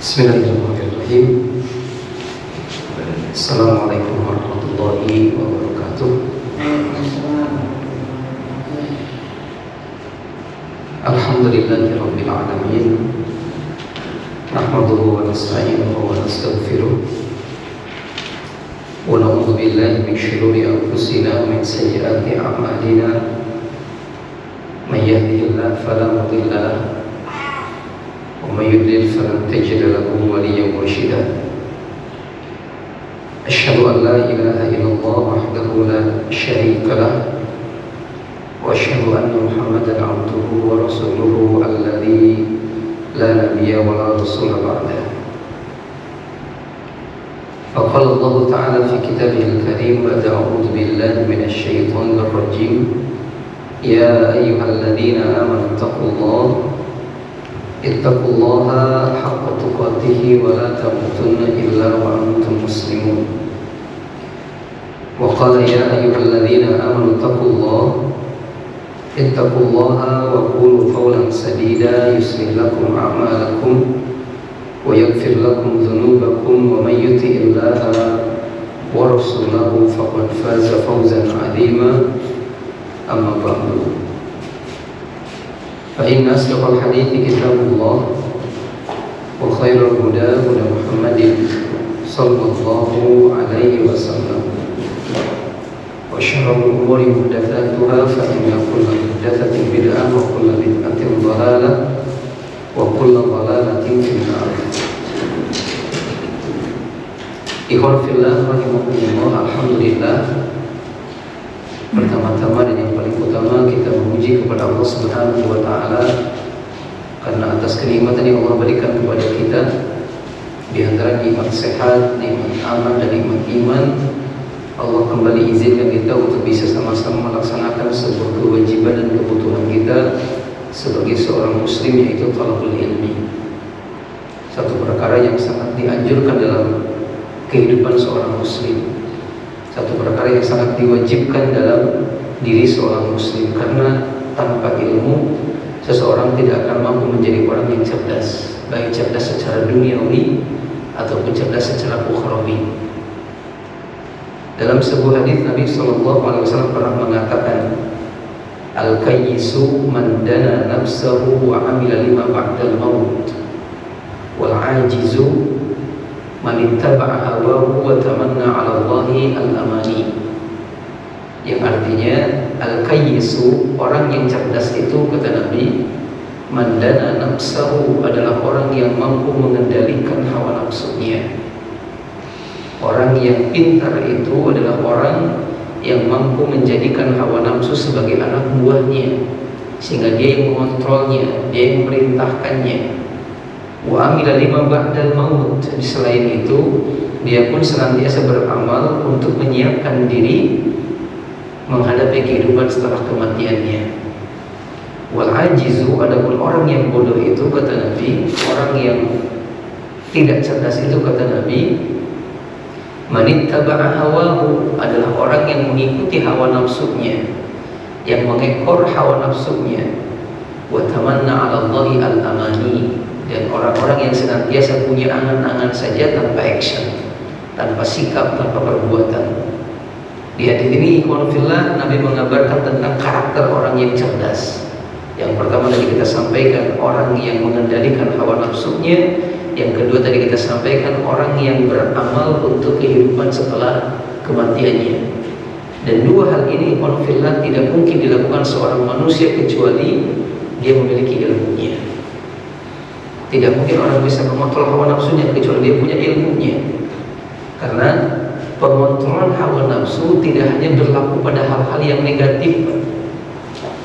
Bismillahirrahmanirrahim. Assalamualaikum warahmatullahi wabarakatuh. Alhamdulillahi rabbil alamin. Nahmaduhu wa nasta'inuhu wa nastaghfiruh. Wa na'udzu billahi min shururi anfusina wa min sayyiati a'malina. May yahdihillahu fala mudilla lahu wa may yudlil falan tajida lahu waliyyan mursyida. Asyhadu an la ilaha illallah wahdahu la syarika lah wa asyhadu anna Muhammadan 'abduhu wa rasuluhu alladzi la nabiyya wa la rasula ba'dahu. Faqala Allah ta'ala fi kitabihil karim ba'da a'udzu billahi minasy syaithanir rajim. Ya ayyuhalladzina amanu ittaqullaha haqqa tuqatih wa la tamutunna illa wa antum muslimun. Wa qala ya ayyuhalladzina amanu ittaqullaha wa qulu qawlan sadida yuslih lakum a'malakum wa yaghfir lakum dhunubakum wa may yuti'illaha wa rasulahu faqad faza fawzan 'azima. Amma ba'du, fa inna asdaqal hadithi kitabullah wa khairal huda huda Muhammadin sallallahu alaihi wasallam wa syarrul umuri muhdatsatuha fa inna kulla muhdatsatin bid'ah wa kulla bid'atin dhalalah wa kulla dhalalatin fin nar. Ikhwan fillah rahimakumullah, alhamdulillah. Pertama-tama dan yang paling utama kita memuji kepada Allah Subhanahu wa taala karena atas kenikmatan yang Allah berikan kepada kita, di antara nikmat sehat, nikmat aman dan nikmat iman. Allah kembali izinkan kita untuk bisa sama-sama melaksanakan sebuah kewajiban dan kebutuhan kita sebagai seorang muslim, yaitu talabul ilmi. Satu perkara yang sangat dianjurkan dalam kehidupan seorang muslim, satu perkara yang sangat diwajibkan dalam diri seorang muslim, karena tanpa ilmu seseorang tidak akan mampu menjadi orang yang cerdas, baik cerdas secara duniawi ataupun cerdas secara ukhrawi. Dalam sebuah hadis Nabi SAW pernah mengatakan, al-kayyisu man dana nafsahu wa amila lima ba'dal maut, wal ajizu man ittaba'a hawahu wa tamanna 'ala Allahi al-amani. Yang artinya al-kayyisu, orang yang cerdas itu, kata Nabi, man dana nafsahu, adalah orang yang mampu mengendalikan hawa nafsunya. Orang yang pintar itu adalah orang yang mampu menjadikan hawa nafsu sebagai anak buahnya, sehingga dia yang mengontrolnya, dia yang memerintahkannya. Wa amila lima ba'dal maut, selain itu dia pun senantiasa beramal untuk menyiapkan diri menghadapi kehidupan setelah kematiannya. Wal ajizu, adapun orang yang bodoh itu, kata Nabi, orang yang tidak cerdas itu, kata Nabi, manittaba'a hawahu, adalah orang yang mengikuti hawa nafsunya, yang mengekor hawa nafsunya. Wa tamanna 'ala Allahi al-amani, dan orang-orang yang senantiasa punya angan-angan saja tanpa action, tanpa sikap, tanpa perbuatan. Di hadis ini, ikhwan fillah, Nabi mengabarkan tentang karakter orang yang cerdas. Yang pertama tadi kita sampaikan, orang yang mengendalikan hawa nafsunya. Yang kedua tadi kita sampaikan, orang yang beramal untuk kehidupan setelah kematiannya. Dan dua hal ini, ikhwan fillah, tidak mungkin dilakukan seorang manusia kecuali dia memiliki ilmunya. Tidak mungkin orang bisa mengontrol hawa nafsunya kecuali dia punya ilmunya. Karena pengontrolan hawa nafsu tidak hanya berlaku pada hal-hal yang negatif.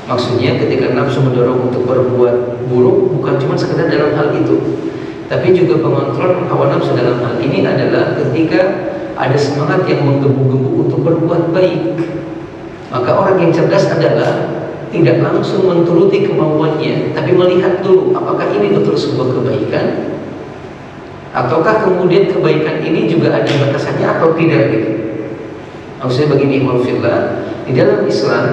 Maksudnya ketika nafsu mendorong untuk berbuat buruk, bukan cuma sekedar dalam hal itu, tapi juga pengontrolan hawa nafsu dalam hal ini adalah ketika ada semangat yang menggebu-gebu untuk berbuat baik. Maka orang yang cerdas adalah tidak langsung menuruti kemauannya, tapi melihat dulu apakah ini betul sebuah kebaikan, ataukah kemudian kebaikan ini juga ada batasannya atau tidak gitu. Maksudnya begini, ikhwan fillah, di dalam Islam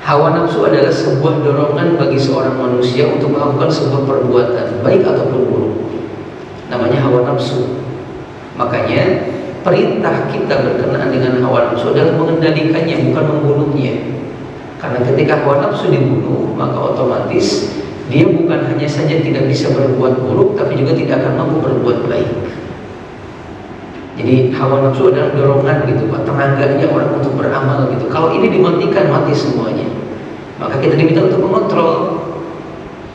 hawa nafsu adalah sebuah dorongan bagi seorang manusia untuk melakukan sebuah perbuatan baik ataupun buruk. namanya hawa nafsu. Makanya perintah kita berkenaan dengan hawa nafsu adalah mengendalikannya, bukan membunuhnya. Karena ketika hawa nafsu dibunuh, maka otomatis dia bukan hanya saja tidak bisa berbuat buruk, tapi juga tidak akan mampu berbuat baik. Jadi hawa nafsu adalah dorongan gitu Pak, tenaganya orang untuk beramal gitu. Kalau ini dimatikan, mati semuanya. Maka kita diminta untuk mengontrol.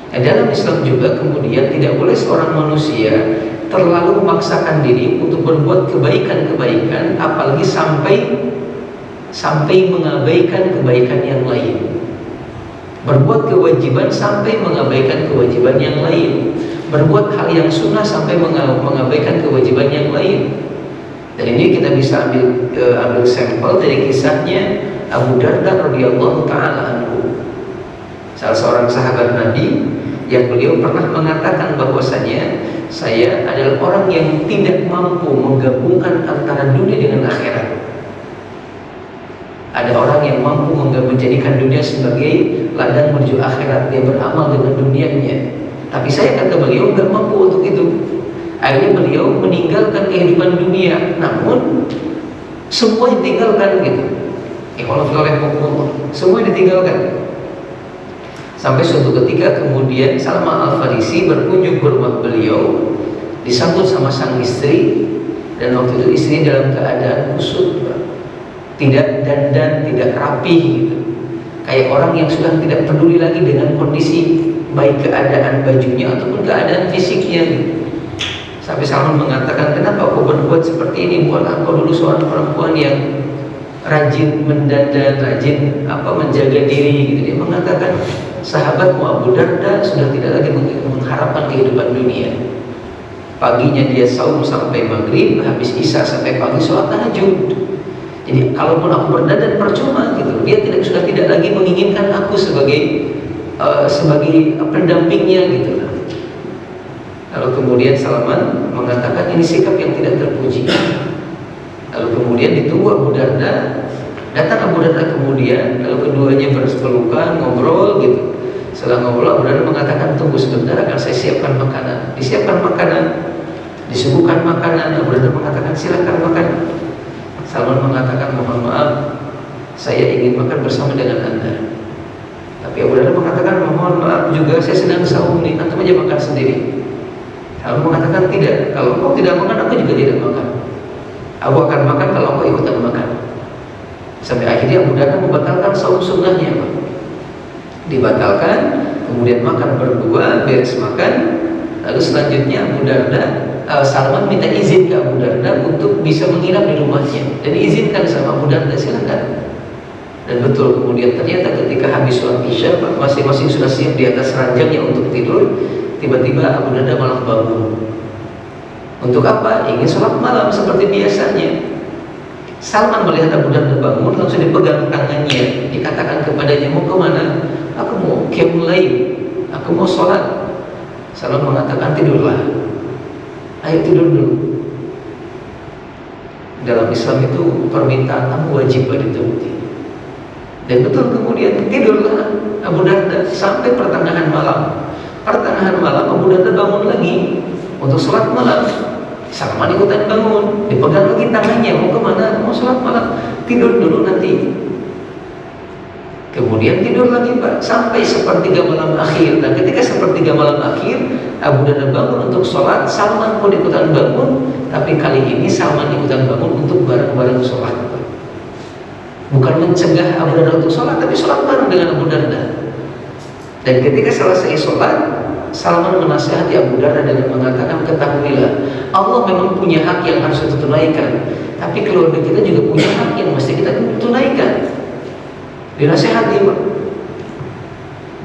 Nah, dalam Islam juga kemudian tidak boleh seorang manusia terlalu memaksakan diri untuk berbuat kebaikan-kebaikan, apalagi sampai mengabaikan kebaikan yang lain. Berbuat kewajiban sampai mengabaikan kewajiban yang lain. Berbuat hal yang sunnah sampai mengabaikan kewajiban yang lain. Dan ini kita bisa ambil sampel dari kisahnya Abu Darda radhiyallahu taala anhu, salah seorang sahabat Nabi yang beliau pernah mengatakan bahwasanya saya adalah orang yang tidak mampu menggabungkan antara dunia dengan akhirat. Ada orang yang mampu menjadikan dunia sebagai ladang menuju akhirat, dia beramal dengan dunianya. Tapi saya, kata beliau, nggak mampu untuk itu. Akhirnya beliau meninggalkan kehidupan dunia, namun semua ditinggalkan gitu. Semua ditinggalkan. Sampai suatu ketika kemudian Salman Al-Farisi berkunjung ke rumah beliau, disambut sama sang istri, dan waktu itu istri dalam keadaan kusut, tidak dandan, tidak rapi gitu. Kayak orang yang sudah tidak peduli lagi dengan kondisi baik keadaan bajunya ataupun keadaan fisiknya gitu. Sampai Salman mengatakan, kenapa kau berbuat seperti ini? Bukanlah kau dulu seorang perempuan yang rajin mendandan, rajin menjaga diri gitu. Dia mengatakan, sahabatmu Abu Darda sudah tidak lagi mengharapkan kehidupan dunia. Paginya dia saum sampai maghrib, habis isya sampai pagi sholat tahajud. Jadi kalaupun aku berdandan percuma gitu. Dia sudah tidak lagi menginginkan aku sebagai pendampingnya gitu. Lalu kemudian Salman mengatakan, ini sikap yang tidak terpuji. Lalu kemudian ditunggu Abu Darda. Datang Abu Darda kemudian, lalu keduanya berpelukan, ngobrol gitu. Setelah ngobrol, Abu Darda mengatakan, tunggu sebentar, akan saya siapkan makanan. Disiapkan makanan, disuguhkan makanan. Abu Darda mengatakan, silakan makan. Salman mengatakan, mohon maaf, saya ingin makan bersama dengan Anda. Tapi Abu Darda mengatakan, mohon maaf juga, saya sedang saum nih, antum aja makan sendiri. Salman mengatakan, tidak, kalau kau tidak makan, aku juga tidak makan. Aku akan makan kalau kau ikutan makan. Sampai akhirnya Abu Darda membatalkan saum sunnahnya, Pak. Dibatalkan, kemudian makan berdua, beres makan. Lalu selanjutnya Abu Darda, Salman minta izin ke Abu Darda untuk bisa menginap di rumahnya, dan diizinkan sama Abu Darda, silakan. Dan betul, kemudian ternyata ketika habis sholat isya, masing-masing sudah siap di atas ranjangnya untuk tidur. Tiba-tiba Abu Darda malah bangun. Untuk apa? Ingin sholat malam seperti biasanya. Salman melihat Abu Darda bangun, langsung dipegang tangannya, dikatakan kepadanya, mau kemana? Aku mau qiyamul lail, aku mau sholat. Salman mengatakan, tidurlah. Ayo tidur dulu. Dalam Islam itu permintaan tamu wajib dituruti. Dan betul, kemudian tidurlah Abu Darda sampai pertengahan malam. Pertengahan malam Abu Darda bangun lagi untuk sholat malam. Salman ikutan bangun, dipegang lagi tangannya, mau kemana? Mau sholat malam. Tidur dulu nanti. Kemudian tidur lagi, Pak, sampai sepertiga malam akhir. Dan ketika sepertiga malam akhir, Abu Darda bangun untuk sholat. Salman pun ikutan bangun, tapi kali ini Salman ikutan bangun untuk bareng-bareng sholat. Bukan mencegah Abu Darda untuk sholat, tapi sholat bareng dengan Abu Darda. Dan ketika selesai sholat, Salman menasihati Abu Darda dengan mengatakan, ketahuilah, Allah memang punya hak yang harus kita tunaikan, tapi keluarga kita juga punya hak yang mesti kita tunaikan. Dinasihati, Pak.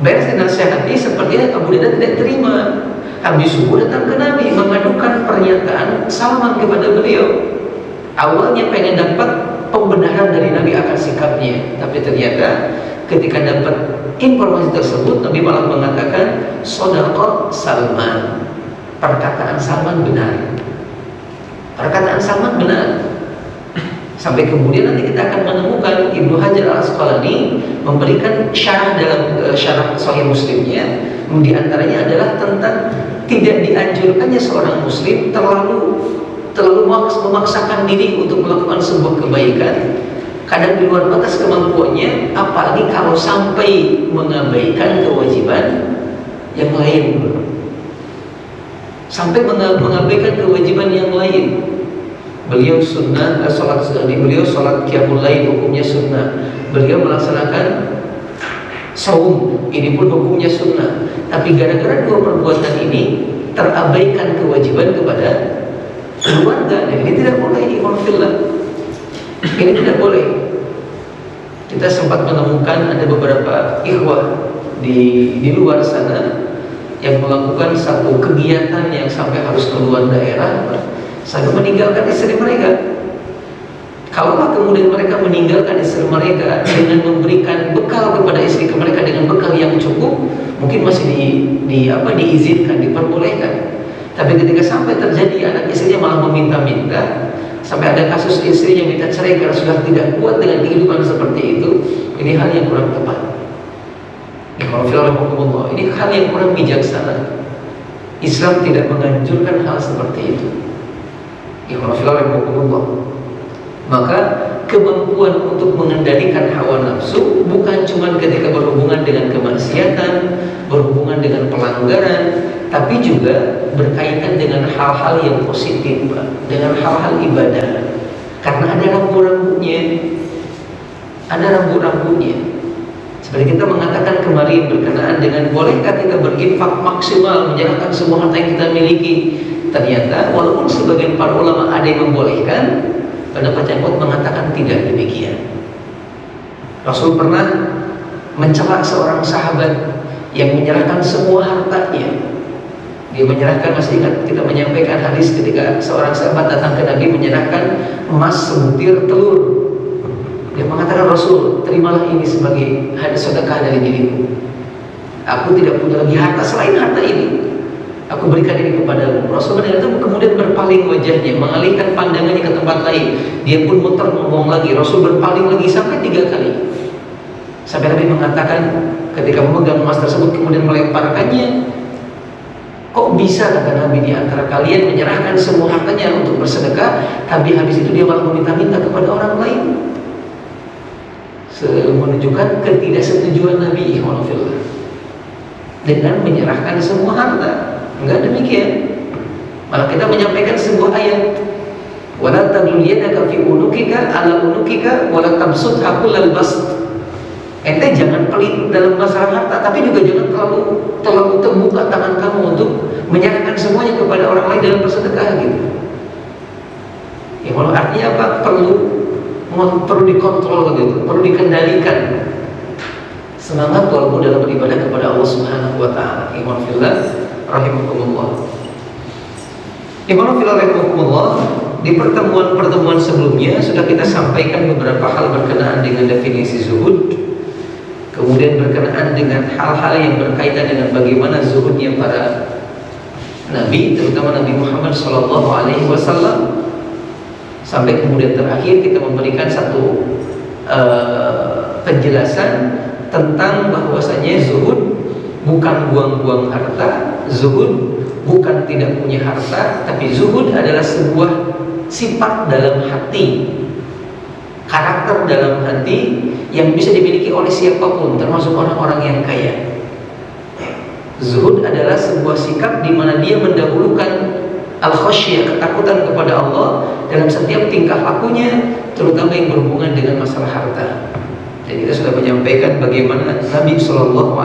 Beres dinasihati, sepertinya Abu Darda tidak terima. Habis subuh datang ke Nabi mengadukan pernyataan Salman kepada beliau. Awalnya pengen dapat pembenaran dari Nabi akan sikapnya, tapi ternyata ketika dapat informasi tersebut, Nabi malah mengatakan, shadaqa Salman, perkataan Salman benar. Perkataan Salman benar. Sampai kemudian nanti kita akan menemukan Ibnu Hajar Al-Asqalani memberikan syarah dalam syarah Sahih Muslimnya, di antaranya adalah tentang tidak dianjurkannya seorang muslim terlalu memaksakan diri untuk melakukan sebuah kebaikan kadang di luar batas kemampuannya, apalagi kalau sampai mengabaikan kewajiban yang lain, sampai mengabaikan kewajiban yang lain. Beliau sunnah, beliau sholat qiyamul lail hukumnya sunnah. Beliau melaksanakan saum, ini pun hukumnya sunnah. Tapi gara-gara dua perbuatan ini terabaikan kewajiban kepada keluarga, dan ini tidak boleh. Ini tidak boleh. Kita sempat menemukan ada beberapa ikhwah di luar sana yang melakukan satu kegiatan yang sampai harus keluar daerah, sampai meninggalkan istri mereka. Kalaulah kemudian mereka meninggalkan istri mereka dengan memberikan bekal kepada istri mereka dengan bekal yang cukup, mungkin masih diizinkan, diperbolehkan. Tapi ketika sampai terjadi anak istrinya malah meminta-minta, sampai ada kasus istri yang minta cerai karena sudah tidak kuat dengan kehidupan seperti itu, ini hal yang kurang tepat. Ini hal yang kurang bijaksana. Islam tidak menganjurkan hal seperti itu. Maka kemampuan untuk mengendalikan hawa nafsu bukan cuma ketika berhubungan dengan kemaksiatan, berhubungan dengan pelanggaran, tapi juga berkaitan dengan hal-hal yang positif, dengan hal-hal ibadah. Karena ada rambu-rambunya. Seperti kita mengatakan kemarin berkenaan dengan bolehkah kita berinfak maksimal, menyerahkan semua harta yang kita miliki. Ternyata walaupun sebagian para ulama ada yang membolehkan, pendapat yang kuat mengatakan tidak demikian. Rasul pernah mencela seorang sahabat yang menyerahkan semua hartanya. Dia menyerahkan, masih ingat kita menyampaikan hadis ketika seorang sahabat datang ke Nabi menyerahkan emas sebutir telur. Dia mengatakan, Rasul, terimalah ini sebagai hadis sedekah dari diriku. Aku tidak punya lagi harta selain harta ini. Aku berikan ini kepadamu. Rasul itu kemudian berpaling wajahnya, mengalihkan pandangannya ke tempat lain. Dia pun muter ngomong lagi. Rasul berpaling lagi sampai 3 kali. Sampai Nabi mengatakan ketika memegang emas tersebut kemudian melemparkannya, kok bisa, kata Nabi, di antara kalian menyerahkan semua hartanya untuk bersedekah, tapi habis itu dia malah meminta-minta kepada orang lain? Menunjukkan ketidaksetujuan Nabi dengan menyerahkan semua harta. Enggak demikian. Malah kita menyampaikan sebuah ayat, wala taglul yadaka fi unukika ala unukika wala tabsutha kullal bast. Ente jangan pelit dalam masalah harta, tapi juga jangan terlalu terbuka tangan kamu untuk menyerahkan semuanya kepada orang lain dalam bersedekah gitu. Ya, kalau artinya apa? Perlu dikontrol gitu, perlu dikendalikan. Semangat walaupun dalam beribadah kepada Allah Subhanahu wa taala. Iman fillah rahimakumullah. Di pertemuan-pertemuan sebelumnya sudah kita sampaikan beberapa hal berkenaan dengan definisi zuhud, kemudian berkenaan dengan hal-hal yang berkaitan dengan bagaimana zuhudnya para nabi, terutama Nabi Muhammad SAW, sampai kemudian terakhir kita memberikan satu penjelasan tentang bahwasanya zuhud bukan buang-buang harta, zuhud bukan tidak punya harta, tapi zuhud adalah sebuah sifat dalam hati, karakter dalam hati yang bisa dimiliki oleh siapapun, termasuk orang-orang yang kaya. Zuhud adalah sebuah sikap di mana dia mendahulukan al-khasyah, ketakutan kepada Allah dalam setiap tingkah lakunya, terutama yang berhubungan dengan masalah harta. Dan kita sudah menyampaikan bagaimana Nabi SAW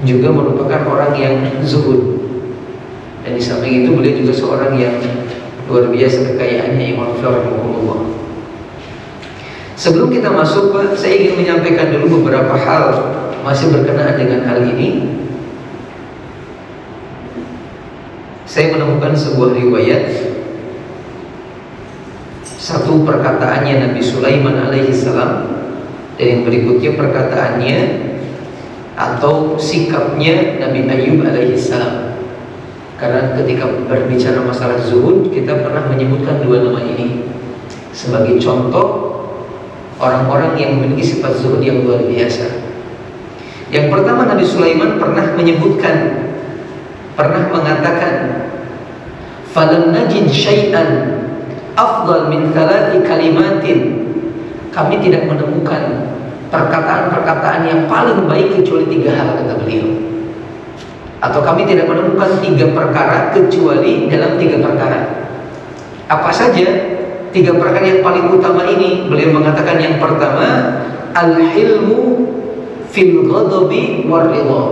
juga merupakan orang yang zuhud. Dan di samping itu beliau juga seorang yang luar biasa kekayaannya, Imam Rahimahullah. Sebelum kita masuk, saya ingin menyampaikan dulu beberapa hal masih berkenaan dengan hal ini. Saya menemukan sebuah riwayat, satu perkataannya Nabi Sulaiman alaihissalam, dan yang berikutnya perkataannya atau sikapnya Nabi Ayyub alaihissalam. Karena ketika berbicara masalah zuhud, kita pernah menyebutkan dua nama ini sebagai contoh orang-orang yang memiliki sifat zuhud yang luar biasa. Yang pertama, Nabi Sulaiman pernah mengatakan, "Falam najid syai'an afdal min thalathi kalimatin." Kami tidak menemukan perkataan-perkataan yang paling baik kecuali 3 hal, kata beliau. Atau kami tidak menemukan 3 perkara kecuali dalam 3 perkara. Apa saja 3 perkara yang paling utama ini? Beliau mengatakan yang pertama, al-hilmu fil ghadabi war ridha.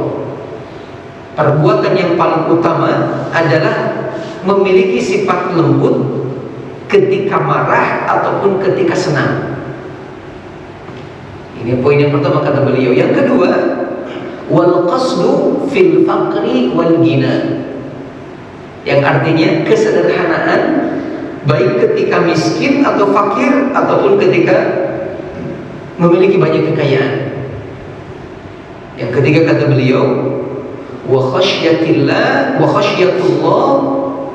Perbuatan yang paling utama adalah memiliki sifat lembut ketika marah ataupun ketika senang. Ini poin yang pertama, kata beliau. Yang kedua, wal qasdu fil faqri wal ghina. Yang artinya kesederhanaan baik ketika miskin atau fakir ataupun ketika memiliki banyak kekayaan. Yang ketiga, kata beliau, wa khasyatullah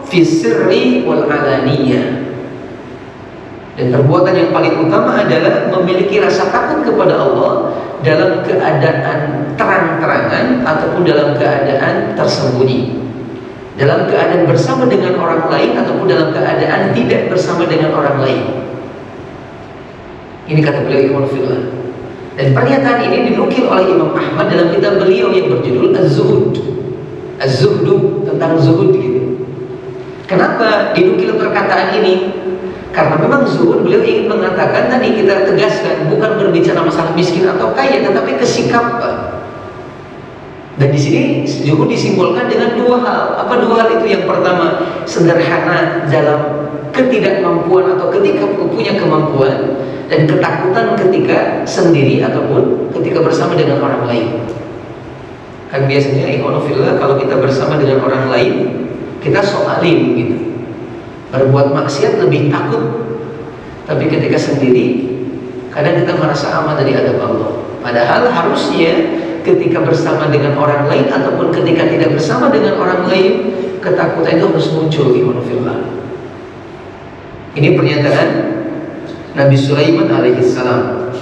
fi sirri wal alaniyah. Dan perbuatan yang paling utama adalah memiliki rasa takut kepada Allah dalam keadaan terang-terangan ataupun dalam keadaan tersembunyi, dalam keadaan bersama dengan orang lain ataupun dalam keadaan tidak bersama dengan orang lain. Ini kata beliau Ikhwan fillah. Dan pernyataan ini dinukil oleh Imam Ahmad dalam kitab beliau yang berjudul Az-Zuhud. Az-Zuhdu, tentang zuhud gitu. Kenapa dinukil perkataan ini? Karena memang zuhud, beliau ingin mengatakan, tadi kita tegaskan, bukan berbicara masalah miskin atau kaya, tetapi kesikapan. Dan di sini zuhud disimbolkan dengan 2 hal. Apa 2 hal itu? Yang pertama, sederhana dalam ketidakmampuan atau ketika punya kemampuan, dan ketakutan ketika sendiri ataupun ketika bersama dengan orang lain. Kan biasanya ikhwanullah, kalau kita bersama dengan orang lain, kita sok alim gitu, berbuat maksiat lebih takut. Tapi ketika sendiri, kadang kita merasa aman dari adab Allah. Padahal harusnya ketika bersama dengan orang lain ataupun ketika tidak bersama dengan orang lain, ketakutan itu harus muncul. Ini pernyataan Nabi Sulaiman alaihissalam.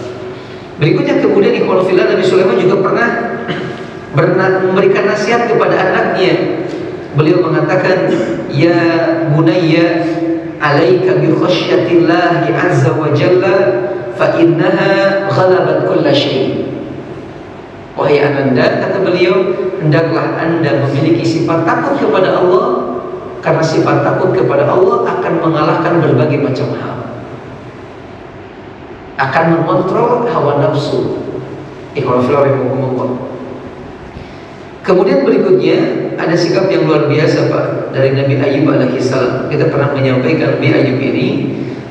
Berikutnya kemudian ikhwanullah, Nabi Sulaiman juga pernah memberikan nasihat kepada anaknya. Beliau mengatakan, ya bunayya alaika bi khasyatillahi azza wa jalla fa innaha ghalabat kulla syai'. Wahai ananda, kata beliau, hendaklah anda memiliki sifat takut kepada Allah, karena sifat takut kepada Allah akan mengalahkan berbagai macam hal, akan mengontrol hawa nafsu. Kemudian berikutnya ada sikap yang luar biasa Pak dari Nabi Ayyub alaihissalam. Kita pernah menyampaikan Nabi Ayyub ini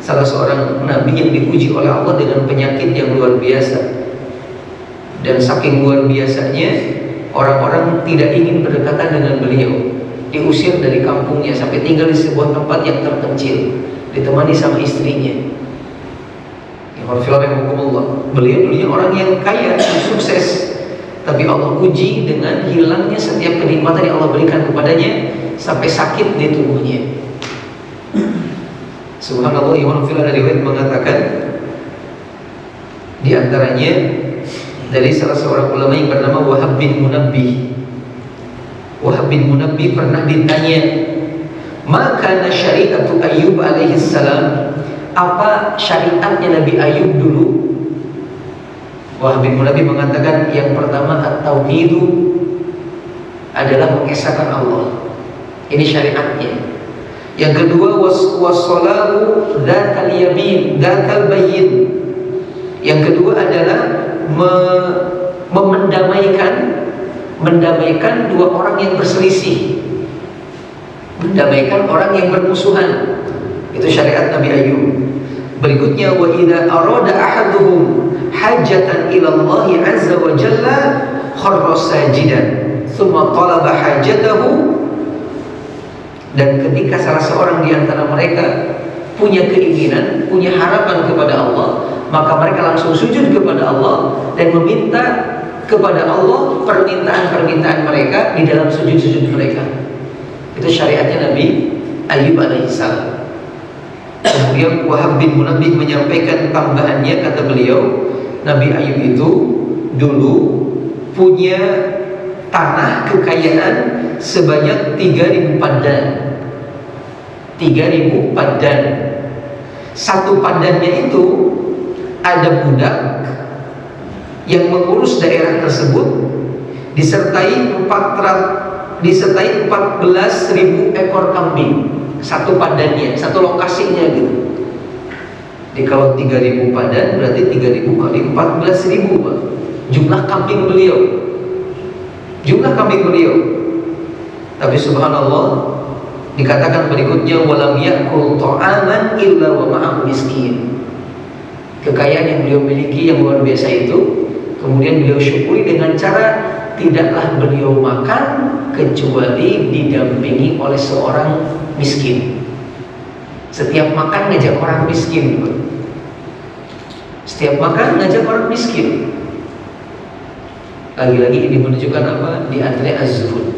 salah seorang nabi yang diuji oleh Allah dengan penyakit yang luar biasa. Dan saking luar biasanya, orang-orang tidak ingin berdekatan dengan beliau. Diusir dari kampungnya sampai tinggal di sebuah tempat yang terpencil, ditemani sama istrinya. Beliau dulunya orang yang kaya, sukses, tapi Allah uji dengan hilangnya setiap kenikmatan yang Allah berikan kepadanya sampai sakit di tubuhnya. Subhanallah, Imam Filah dari riwayat mengatakan, di antaranya dari salah seorang ulama yang bernama Wahab bin Munabbih. Wahab bin Munabbih pernah ditanya, maka syariatu Ayyub alaihissalam, apa syariatnya Nabi Ayyub dulu? Wahab bin Munabbih mengatakan, yang pertama at-tauhidu, adalah mengesahkan Allah. Ini syariatnya. Yang kedua was-salatu dzatal yamin, dzatal bayyin. Yang kedua adalah mendamaikan dua orang yang berselisih, mendamaikan orang yang bermusuhan. Itu syariat Nabi Ayyub. Berikutnya, wa idza arada ahaduhum hajatan ila Allah azza wa jalla kharra sajidan thumma talaba hajatahu. Dan ketika salah seorang di antara mereka punya keinginan, punya harapan kepada Allah, maka mereka langsung sujud kepada Allah dan meminta kepada Allah permintaan-permintaan mereka di dalam sujud-sujud mereka. Itu syariatnya Nabi Ayyub alaihissalam. Kemudian Wahab bin Munabbih menyampaikan tambahannya, kata beliau, Nabi Ayyub itu dulu punya tanah kekayaan sebanyak 3.000 padan. 3.000 padan. Satu padannya itu ada budak yang mengurus daerah tersebut, disertai 14.000 ekor kambing. Satu padannya, satu lokasinya gitu. Jadi kalau 3.000 padan berarti 3.000 kali 14.000, Pak. Jumlah kambing beliau. Jumlah kambing beliau. Tapi subhanallah, dikatakan berikutnya, walam yakul ta'aman illa wa ma'ahu miskin. Kekayaan yang beliau miliki yang luar biasa itu, kemudian beliau syukuri dengan cara tidaklah beliau makan kecuali didampingi oleh seorang miskin. Setiap makan ngajak orang miskin, Pak. Setiap makan ngajak orang miskin. Lagi-lagi ini menunjukkan apa? Di antara az-zuhud.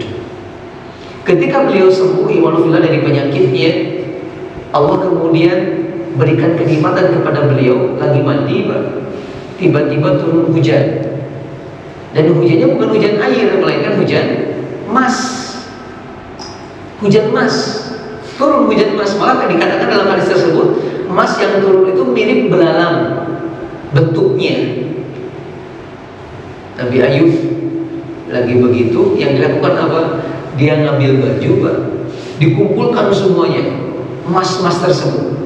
Ketika beliau sembuh imanullah dari penyakitnya, Allah kemudian berikan kenikmatan kepada beliau. Lagi mandi, Pak, tiba-tiba turun hujan. Dan hujannya bukan hujan air, melainkan hujan emas. Hujan emas. Turun hujan emas. Malah dikatakan dalam hadis tersebut, emas yang turun itu mirip belalang bentuknya. Nabi Ayub lagi begitu, yang dilakukan apa? Dia ngambil baju, Pak, dikumpulkan semuanya emas-emas tersebut,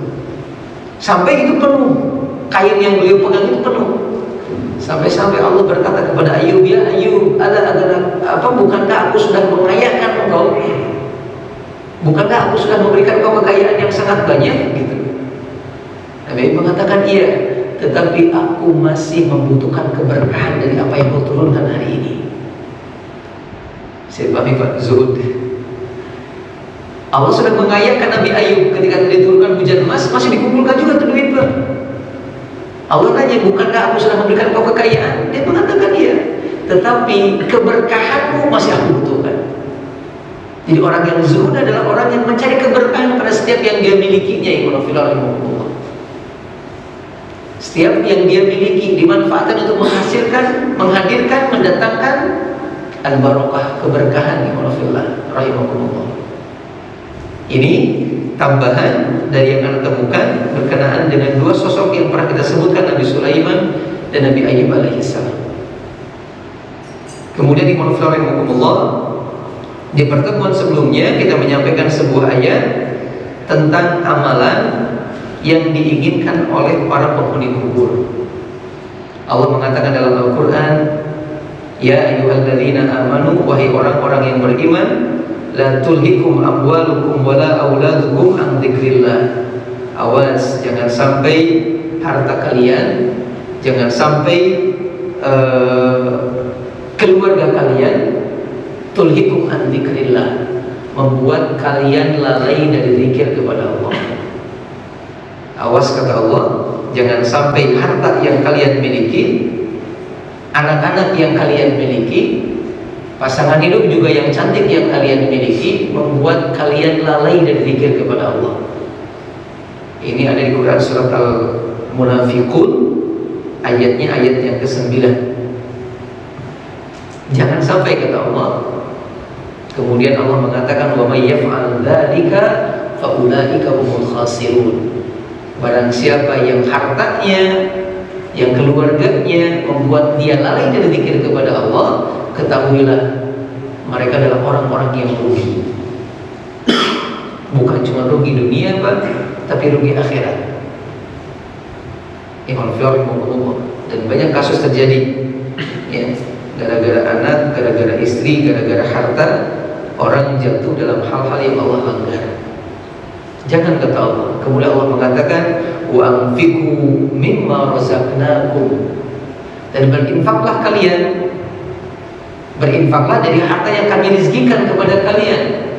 sampai itu penuh, kain yang beliau pegang itu penuh. Sampai-sampai Allah berkata kepada Ayub, ya Ayub, bukankah aku sudah mengayakan engkau? Bukankah aku sudah memberikan kau kekayaan yang sangat banyak? Gitu. Nabi Ayub mengatakan, iya, tetapi aku masih membutuhkan keberkahan dari apa yang kau turunkan hari ini. Saya pahami, Pak, zuhud. Allah sudah mengayakan Nabi Ayub ketika diturunkan hujan emas, masih dikumpulkan juga tuh duit, Pak. Allah tanya, bukankah aku sudah memberikan kau kekayaan? Dia mengatakan iya, tetapi keberkahanmu masih aku butuhkan. Jadi orang yang zuhud adalah orang yang mencari keberkahan pada setiap yang dia milikinya. Setiap yang dia miliki dimanfaatkan untuk menghasilkan, menghadirkan, mendatangkan al-barakah, keberkahan. Rahimahumullah. Ini tambahan dari yang Anda temukan berkenaan dengan dua sosok yang pernah kita sebutkan, Nabi Sulaiman dan Nabi Ayyub alaihissalam. Kemudian di pertemuan sebelumnya kita menyampaikan sebuah ayat tentang amalan yang diinginkan oleh para penghuni kubur. Allah mengatakan dalam Al-Quran, ya ayyuhalladzina amanu, wahai orang-orang yang beriman, la tulhikum amwalukum wala auladukum an dzikrillah. Awas, jangan sampai harta kalian, jangan sampai keluarga kalian tulhikum an dzikrillah, membuat kalian lalai dari zikir kepada Allah. Awas, kata Allah, jangan sampai harta yang kalian miliki, anak-anak yang kalian miliki, pasangan hidup juga yang cantik yang kalian miliki, membuat kalian lalai dari zikir kepada Allah. Ini ada di Quran surat Al-Munafiqun, ayatnya ayat yang ke-9. Jangan sampai, kata Allah. Kemudian Allah mengatakan, wa may yaf'al dzalika fa ulaika humul khasirun. Barang siapa yang hartanya, yang keluarganya membuat dia lalai dari zikir kepada Allah, ketahuilah mereka adalah orang-orang yang rugi. Bukan cuma rugi dunia, Pak, tapi rugi akhirat. Dan banyak kasus terjadi, ya, gara-gara anak, gara-gara istri, gara-gara harta, orang jatuh dalam hal-hal yang Allah langgar. Jangan, kata Allah. Kemudian Allah mengatakan, wa anfiqu mimma razaqnakum, dan berinfaklah kalian, berinfaklah dari harta yang kami rizkikan kepada kalian,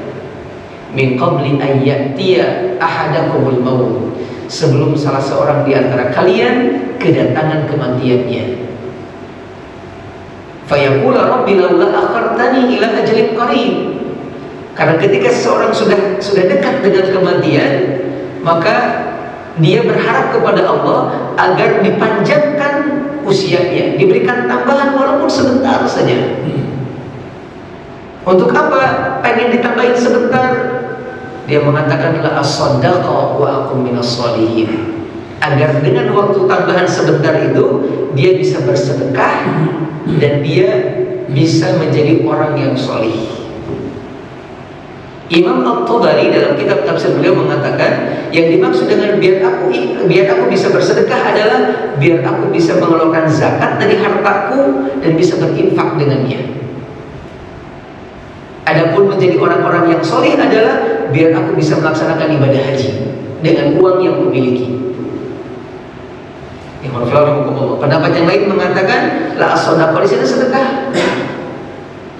min qabli an ya'tiya ahadakumul maut, sebelum salah seorang di antara kalian kedatangan kematiannya. Fayaqula rabbi laula akhartani ila ajalin qarib. Karena ketika seseorang sudah dekat dengan kematian, maka dia berharap kepada Allah agar dipanjangkan usianya, diberikan tambahan walaupun sebentar saja. Untuk apa? Pengen ditambahin sebentar. Dia mengatakan la as-sadaqah wa akum minas sholihin. Agar dengan waktu tambahan sebentar itu dia bisa bersedekah dan dia bisa menjadi orang yang sholih. Imam At-Tabari dalam kitab tafsir beliau mengatakan yang dimaksud dengan biar aku bisa bersedekah adalah biar aku bisa mengeluarkan zakat dari hartaku dan bisa berinfak dengannya. Adapun menjadi orang-orang yang sholih adalah biar aku bisa melaksanakan ibadah haji dengan uang yang kumiliki. Pendapat yang lain mengatakan la as-sadaqah di sini sedekah.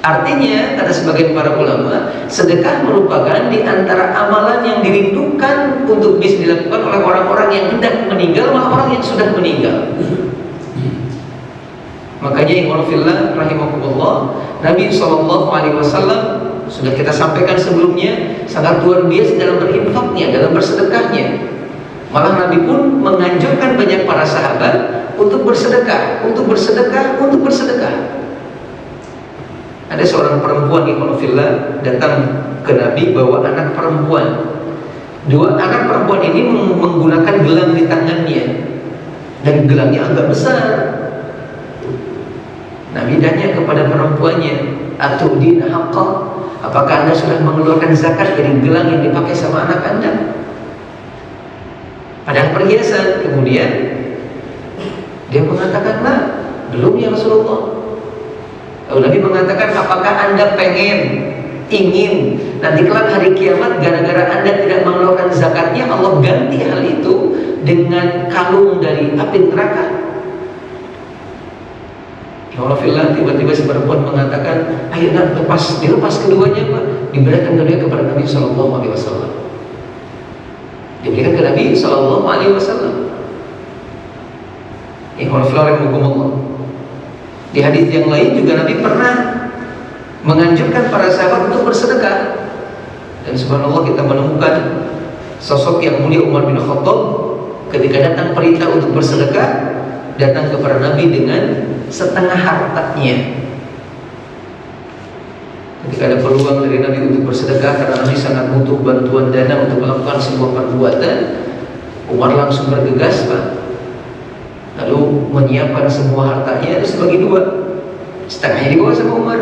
Artinya kata sebagian para ulama, sedekah merupakan di antara amalan yang dirindukan untuk bisa dilakukan oleh orang-orang yang hendak meninggal maupun orang yang sudah meninggal. Makanya ikhwan fillah rahimakumullah, Nabi SAW sudah kita sampaikan sebelumnya sangat luar biasa dalam berinfaknya, dalam bersedekahnya. Malah Nabi pun menganjurkan banyak para sahabat untuk bersedekah, untuk bersedekah, untuk bersedekah. Ada seorang perempuan ikhwan fillah datang ke Nabi bawa anak perempuan. Dua anak perempuan ini menggunakan gelang di tangannya dan gelangnya agak besar. Nabi tanya kepada perempuannya, "Atudina haqqah? Apakah Anda sudah mengeluarkan zakat dari gelang yang dipakai sama anak Anda?" Padahal perhiasan. Kemudian dia mengatakan, "Nah, belum ya Rasulullah." Lalu Nabi mengatakan, "Apakah Anda ingin nanti kelak hari kiamat gara-gara Anda tidak mengeluarkan zakatnya Allah ganti hal itu dengan kalung dari api neraka?" Alhamdulillah, tiba-tiba si perempuan mengatakan, "Ayo nak dilepas keduanya Pak." Diberikan keduanya kepada Nabi SAW. Diberikan ke Nabi SAW. Di hadis yang lain juga Nabi pernah menganjurkan para sahabat untuk bersedekah. Dan subhanallah kita menemukan sosok yang mulia Umar bin Khattab ketika datang perintah untuk bersedekah, datang kepada Nabi dengan setengah hartanya. Ketika ada peluang dari Nabi untuk bersedekah karena Nabi sangat butuh bantuan dana untuk melakukan sebuah perbuatan, Umar langsung bergegas Pak. Lalu menyiapkan semua hartanya itu dibagi dua. Setengahnya dibawa sama Umar,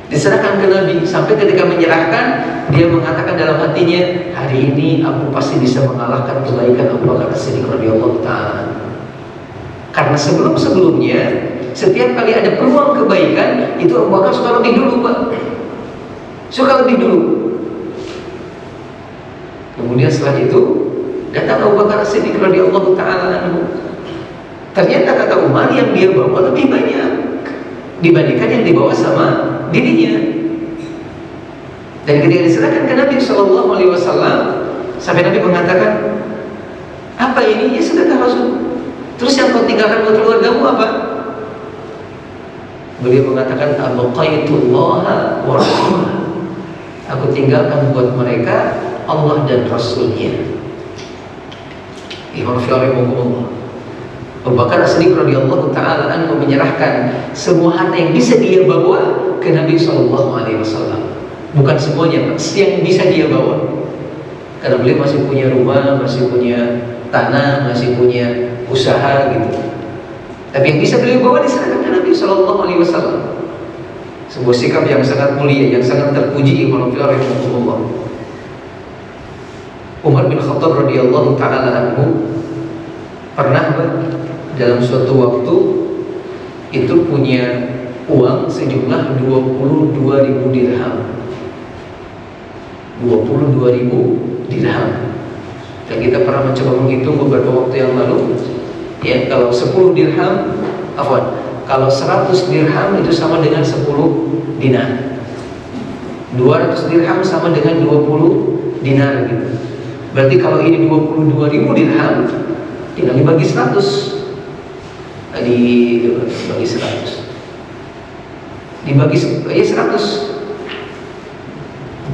diserahkan ke Nabi. Sampai ketika menyerahkan, dia mengatakan dalam hatinya, hari ini aku pasti bisa mengalahkan kebaikan Abu Bakar As-Siddiq radhiyallahu ta'ala. Karena sebelum-sebelumnya setiap kali ada peluang kebaikan itu Abu Bakar suka lebih dulu Pak, suka lebih dulu. Kemudian setelah itu datang Abu Bakar As-Siddiq radhiyallahu ta'ala anhu. Ternyata kata Umar yang dia bawa lebih banyak dibandingkan yang dibawa sama dirinya. Dan ketika diserahkan ke Nabi SAW, sampai Nabi mengatakan, "Apa ini?" "Ya sedekah Rasul." "Terus yang kau tinggalkan buat keluargamu apa?" Beliau mengatakan, "Abqaitullaha wa rasulah." Aku tinggalkan buat mereka Allah dan Rasulnya. Imam Syafi'i Abu Bakar As-Siddiq radhiyallahu ta'ala anhu menyerahkan semua harta yang bisa dia bawa ke Nabi SAW. Bukan semuanya, yang bisa dia bawa. Karena beliau masih punya rumah, masih punya tanah, masih punya usaha gitu. Tapi yang bisa beliau bawa diserahkan ke Nabi SAW. Sebuah sikap yang sangat mulia, yang sangat terpuji. Umar bin Khattab radhiyallahu ta'ala anhu pernah dalam suatu waktu itu punya uang sejumlah 22.000 dirham. 22.000 dirham. Dan kita pernah mencoba menghitung beberapa waktu yang lalu, ya, kalau 10 dirham, kalau 100 dirham itu sama dengan 10 dinar. 200 dirham sama dengan 20 dinar gitu. Berarti kalau ini 22.000 dirham, tinggal dibagi 100. Dibagi 100. Dibagi 100.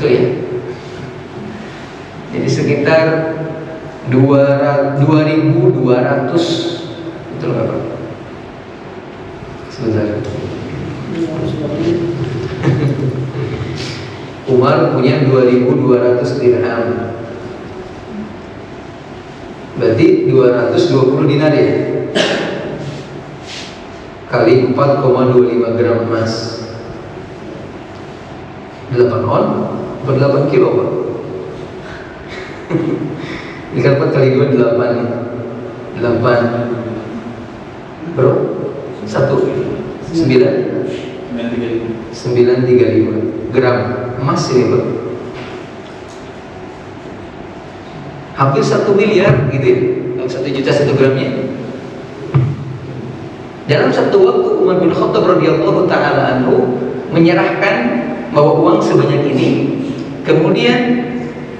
Itu ya. Jadi sekitar 2.200. Betul enggak Pak? Sebentar. Umar punya 2.200 dirham. Berarti 220 dinar ya. Kali 4,25 gram emas. 8 on per 8 kilo Pak. Dikali 4 kali 2 8. 8 bro 1 935 gram emas ini Pak. Hampir 1 miliar gitu ya. 1 juta 1 gramnya. Dalam satu waktu Umar bin Khattab radhiyallahu taala anhu menyerahkan bahwa uang sebanyak ini, kemudian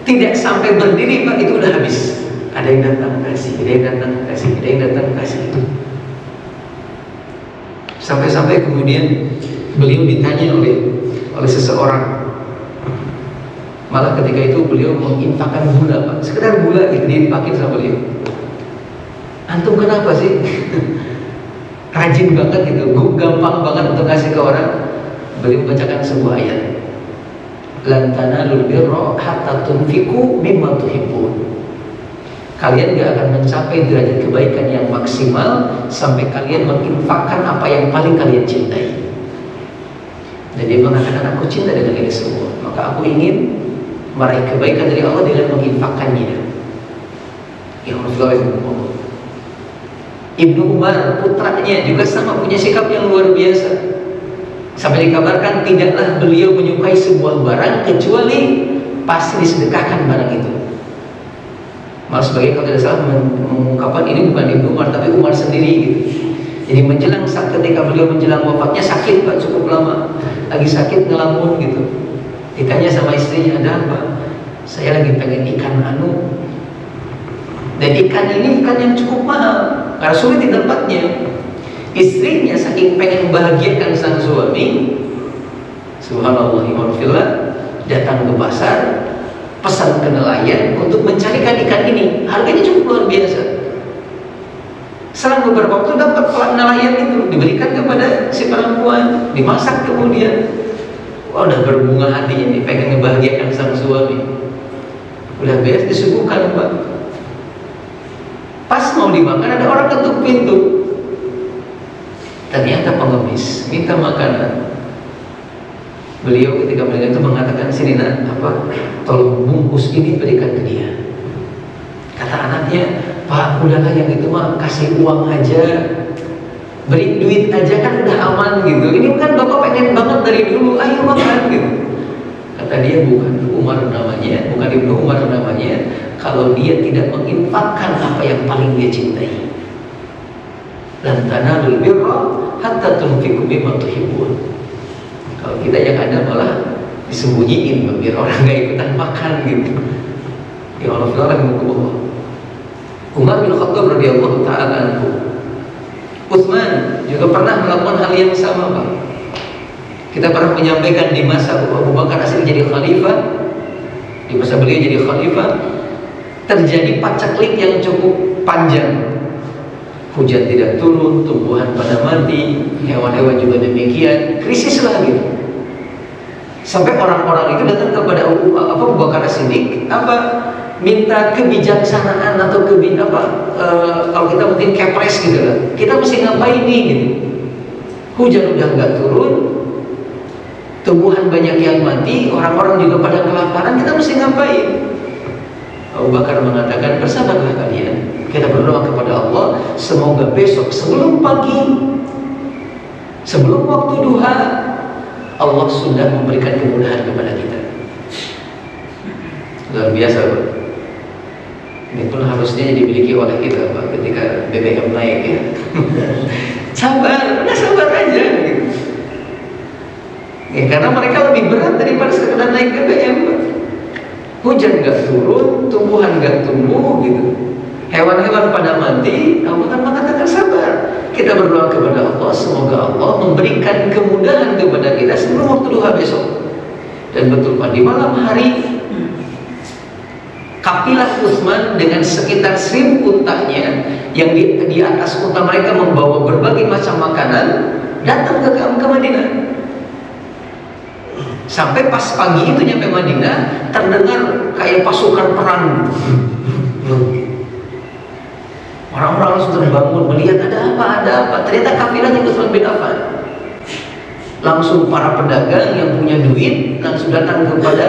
tidak sampai berdiri Pak, itu udah habis. Ada yang datang kasih, ada yang datang kasih, ada yang datang kasih. Sampai-sampai kemudian beliau ditanya oleh seseorang. Malah ketika itu beliau menginfakkan gula Pak, sekedar gula gitu diinfakin sama beliau. Antum kenapa sih? Rajin banget gitu, gampang banget untuk kasih ke orang. Beliau membacakan sebuah ayat, lan tanalul birra hatta tunfiqu mimma tuhibbun. Kalian gak akan mencapai derajat kebaikan yang maksimal sampai kalian menginfakkan apa yang paling kalian cintai. Dan dia mengatakan, aku cinta dengan ini semua, maka aku ingin meraih kebaikan dari Allah dengan menginfakkannya. Ya Allah. Ibnu Umar putranya juga sama, punya sikap yang luar biasa. Sampai dikabarkan tidaklah beliau menyukai sebuah barang kecuali pasti disedekahkan barang itu. Malah sebagai kalau tidak salah mengungkapkan ini bukan Ibnu Umar tapi Umar sendiri gitu. Jadi menjelang saat ketika beliau menjelang wafatnya sakit Pak, cukup lama, lagi sakit ngelamun gitu. Ditanya sama istrinya, ada apa? Saya lagi pengen ikan anu. Dan ikan ini ikan yang cukup mahal karena sulit di tempatnya. Istrinya saking pengen membahagiakan sang suami, subhanallah imanfillah, datang ke pasar, pesan ke nelayan untuk mencarikan ikan ini. Harganya cukup luar biasa. Selang beberapa waktu dapat nelayan itu diberikan kepada si perempuan, dimasak kemudian. Wah, udah berbunga hatinya nih, pengen membahagiakan sang suami. Udah beres disuguhkan Pak. Pas mau dimakan ada orang ketuk pintu. Ternyata pengemis minta makanan. Beliau ketika mendengar itu mengatakan, sini nak, tolong bungkus ini berikan ke dia. Kata anaknya, Pak, udahlah yang itu mah kasih uang aja, beri duit aja kan udah aman gitu. Ini kan bapak pengen banget dari dulu, ayo makan gitu. Kata dia, bukan Umar namanya, bukan Ibnu Umar namanya, kalau dia tidak menginfakkan apa yang paling dia cintai. Lan tanalul birra hatta tunfiqu mimma tuhibbun. Kalau kita yang ada malah disembunyiin biar orang gak ikutan makan gitu. Ya Allah, Umar bin Khattab radhiyallahu taala anhu, Utsman juga pernah melakukan hal yang sama Pak. Kita pernah menyampaikan di masa Abu Bakar As jadi khalifah, di masa beliau jadi khalifah, terjadi pacaklik yang cukup panjang. Hujan tidak turun, tumbuhan pada mati, hewan-hewan juga demikian, krisis lah gitu. Sampai orang-orang itu datang kepada Abu Bakar As-Siddiq, minta kebijaksanaan atau kalau kita mungkin kepres gitu lah. Kita mesti ngapain nih gitu. Hujan udah nggak turun, tumbuhan banyak yang mati, orang-orang juga pada kelaparan, kita mesti ngapain? Abu Bakar mengatakan, bersabarlah kalian. Kita berdoa kepada Allah, semoga besok sebelum pagi, sebelum waktu duha, Allah sudah memberikan kemudahan kepada kita. Luar biasa Pak. Ini pun harusnya dimiliki oleh kita Pak, ketika BBM naik ya. Sabar, udah sabar aja gitu. Ya, karena mereka lebih berat daripada sekedar naik BBM Pak. Hujan gak turun, tumbuhan gak tumbuh gitu, hewan-hewan pada mati. Allah kan mengatakan sabar. Kita berdoa kepada Allah, semoga Allah memberikan kemudahan kepada kita sebelum waktu duha besok. Dan betul Pak, di malam hari kapilah Utsman dengan sekitar 1000 untanya yang di atas unta mereka membawa berbagai macam makanan datang ke Madinah. Sampai pas pagi itu nyampe Madinah, terdengar kayak pasukan perang. Orang-orang langsung terbangun melihat ada apa. Ternyata kafilahnya Utsman bin Affan. Langsung para pedagang yang punya duit langsung datang kepada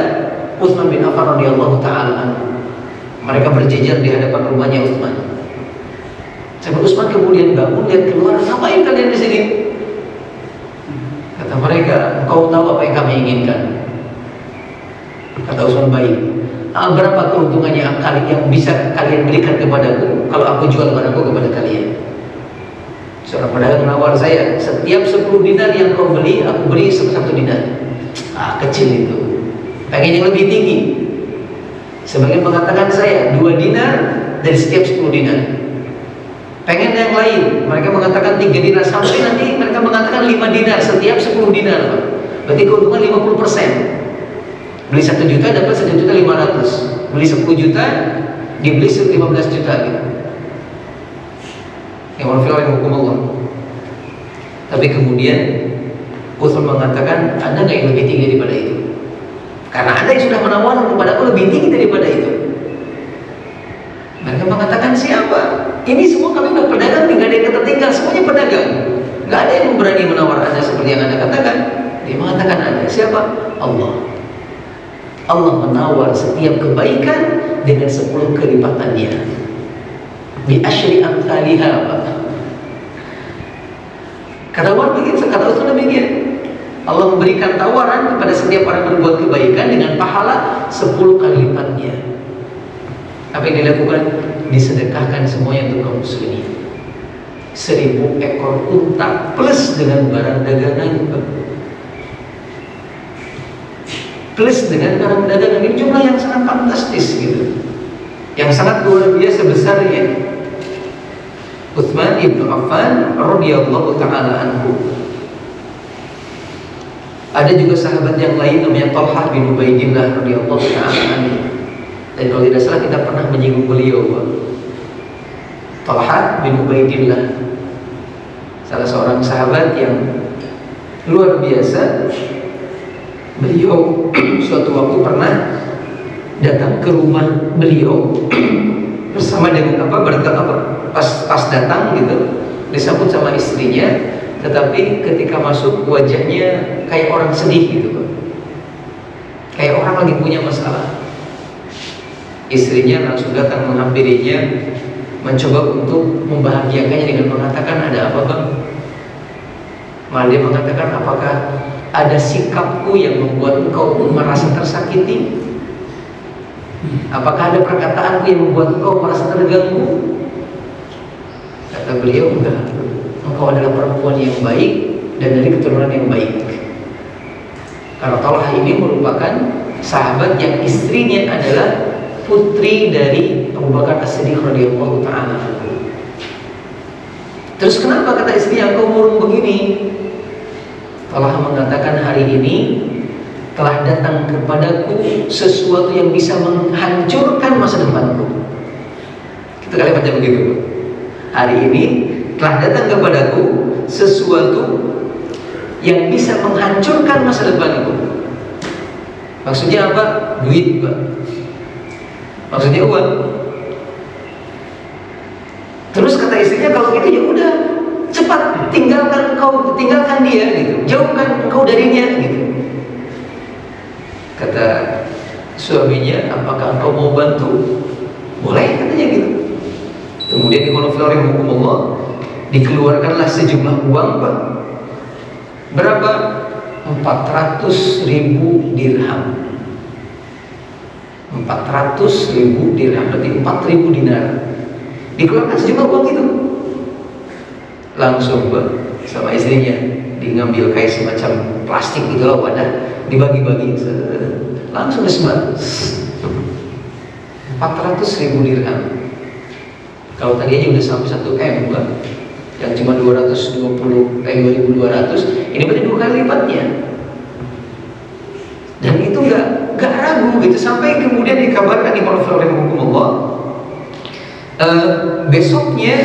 Utsman bin Affan radhiyallahu taala. Mereka berjejer di hadapan rumahnya Utsman. Sampai Utsman kemudian bangun, lihat keluar, ngapain kalian di sini? Kata mereka, engkau tahu apa yang kami inginkan? Kata Utsman, baik. Berapa keuntungan yang bisa kalian berikan kepadaku kalau aku jual barangku kepada kalian? Seorang pedagang menawar saya, setiap 10 dinar yang kau beli, aku beri 1 dinar. Kecil itu. Pengen yang lebih tinggi. Sebagian mengatakan saya 2 dinar dari setiap 10 dinar. Pengen yang lain, mereka mengatakan 3 dinar, sampai nanti mereka mengatakan 5 dinar setiap 10 dinar. Berarti keuntungan 50%. Beli 1 juta dapat 1.500.000. Beli 10 juta dibeli 15 juta gitu. Yang warfil hukum Allah. Tapi kemudian Utsman mengatakan, ada nggak yang lebih tinggi daripada itu? Karena ada yang sudah menawarkan kepada aku lebih tinggi daripada itu. Mereka mengatakan, siapa? Ini semua kami udah pedagang, tidak ada yang tertinggal, semuanya pedagang. Nggak ada yang berani menawar Anda seperti yang Anda katakan. Dia mengatakan ada. Siapa? Allah. Allah menawar setiap kebaikan dengan 10 kelipatannya. Bi asyri amsalihha. Kata Utsman demikian. Allah memberikan tawaran kepada setiap orang berbuat kebaikan dengan pahala 10 kali lipatnya. Apa yang dilakukan? Disedekahkan semuanya untuk kaum muslimin. 1000 ekor unta plus dengan barang dagangan, plus dengan barang dagangan. Ini jumlah yang sangat fantastis gitu, yang sangat luar biasa besarnya. Utsman ibn Affan radhiyallahu taala anhu. Ada juga sahabat yang lain namanya Thalhah bin Ubaidillah radhiyallahu taala anhu. Dan kalau tidak salah kita pernah menyinggung beliau, Thalhah bin Ubaidillah, salah seorang sahabat yang luar biasa. Beliau suatu waktu pernah datang ke rumah beliau bersama dengan pas datang gitu, disambut sama istrinya, tetapi ketika masuk wajahnya kayak orang sedih gitu, kayak orang lagi punya masalah. Istrinya langsung datang menghampirinya, mencoba untuk membahagiakannya dengan mengatakan, ada apa bang? Malah dia mengatakan, apakah ada sikapku yang membuat engkau merasa tersakiti? Apakah ada perkataanku yang membuat engkau merasa terganggu? Kata beliau, enggak. Engkau adalah perempuan yang baik dan dari keturunan yang baik. Karena Thalhah ini merupakan sahabat yang istrinya adalah putri dari Abu Bakar As-Siddiq radhiyallahu ta'ala. Terus kenapa kata istrinya engkau murung begini? Thalhah mengatakan, hari ini telah datang kepadaku sesuatu yang bisa menghancurkan masa depanku. Kita kalimatnya begitu. Hari ini telah datang kepadaku sesuatu yang bisa menghancurkan masa depanku. Maksudnya apa? Duit, Pak. Maksudnya uang. Terus kata istrinya, kalau gitu ya udah, cepat tinggalkan dia gitu, jauhkan engkau darinya gitu. Kata suaminya, apakah engkau mau bantu? Boleh, katanya gitu. Kemudian di konfirmasi hukum Allah, dikeluarkanlah sejumlah uang, Pak. Berapa? 400.000 dirham. 400.000 dirham berarti 4.000 dinar. Dikeluarkan sejumlah uang itu. Langsung sama istrinya diambil kayak semacam plastik gitu loh, wadah, dibagi-bagi, langsung disebar. 400.000 dirham. Kalau tadinya udah sampai 1 M, Pak, yang cuma 2.200, ini berarti 2 kali lipatnya. Dan itu nggak ragu gitu, sampai kemudian dikabarkan di konferensi hukum Allah, besoknya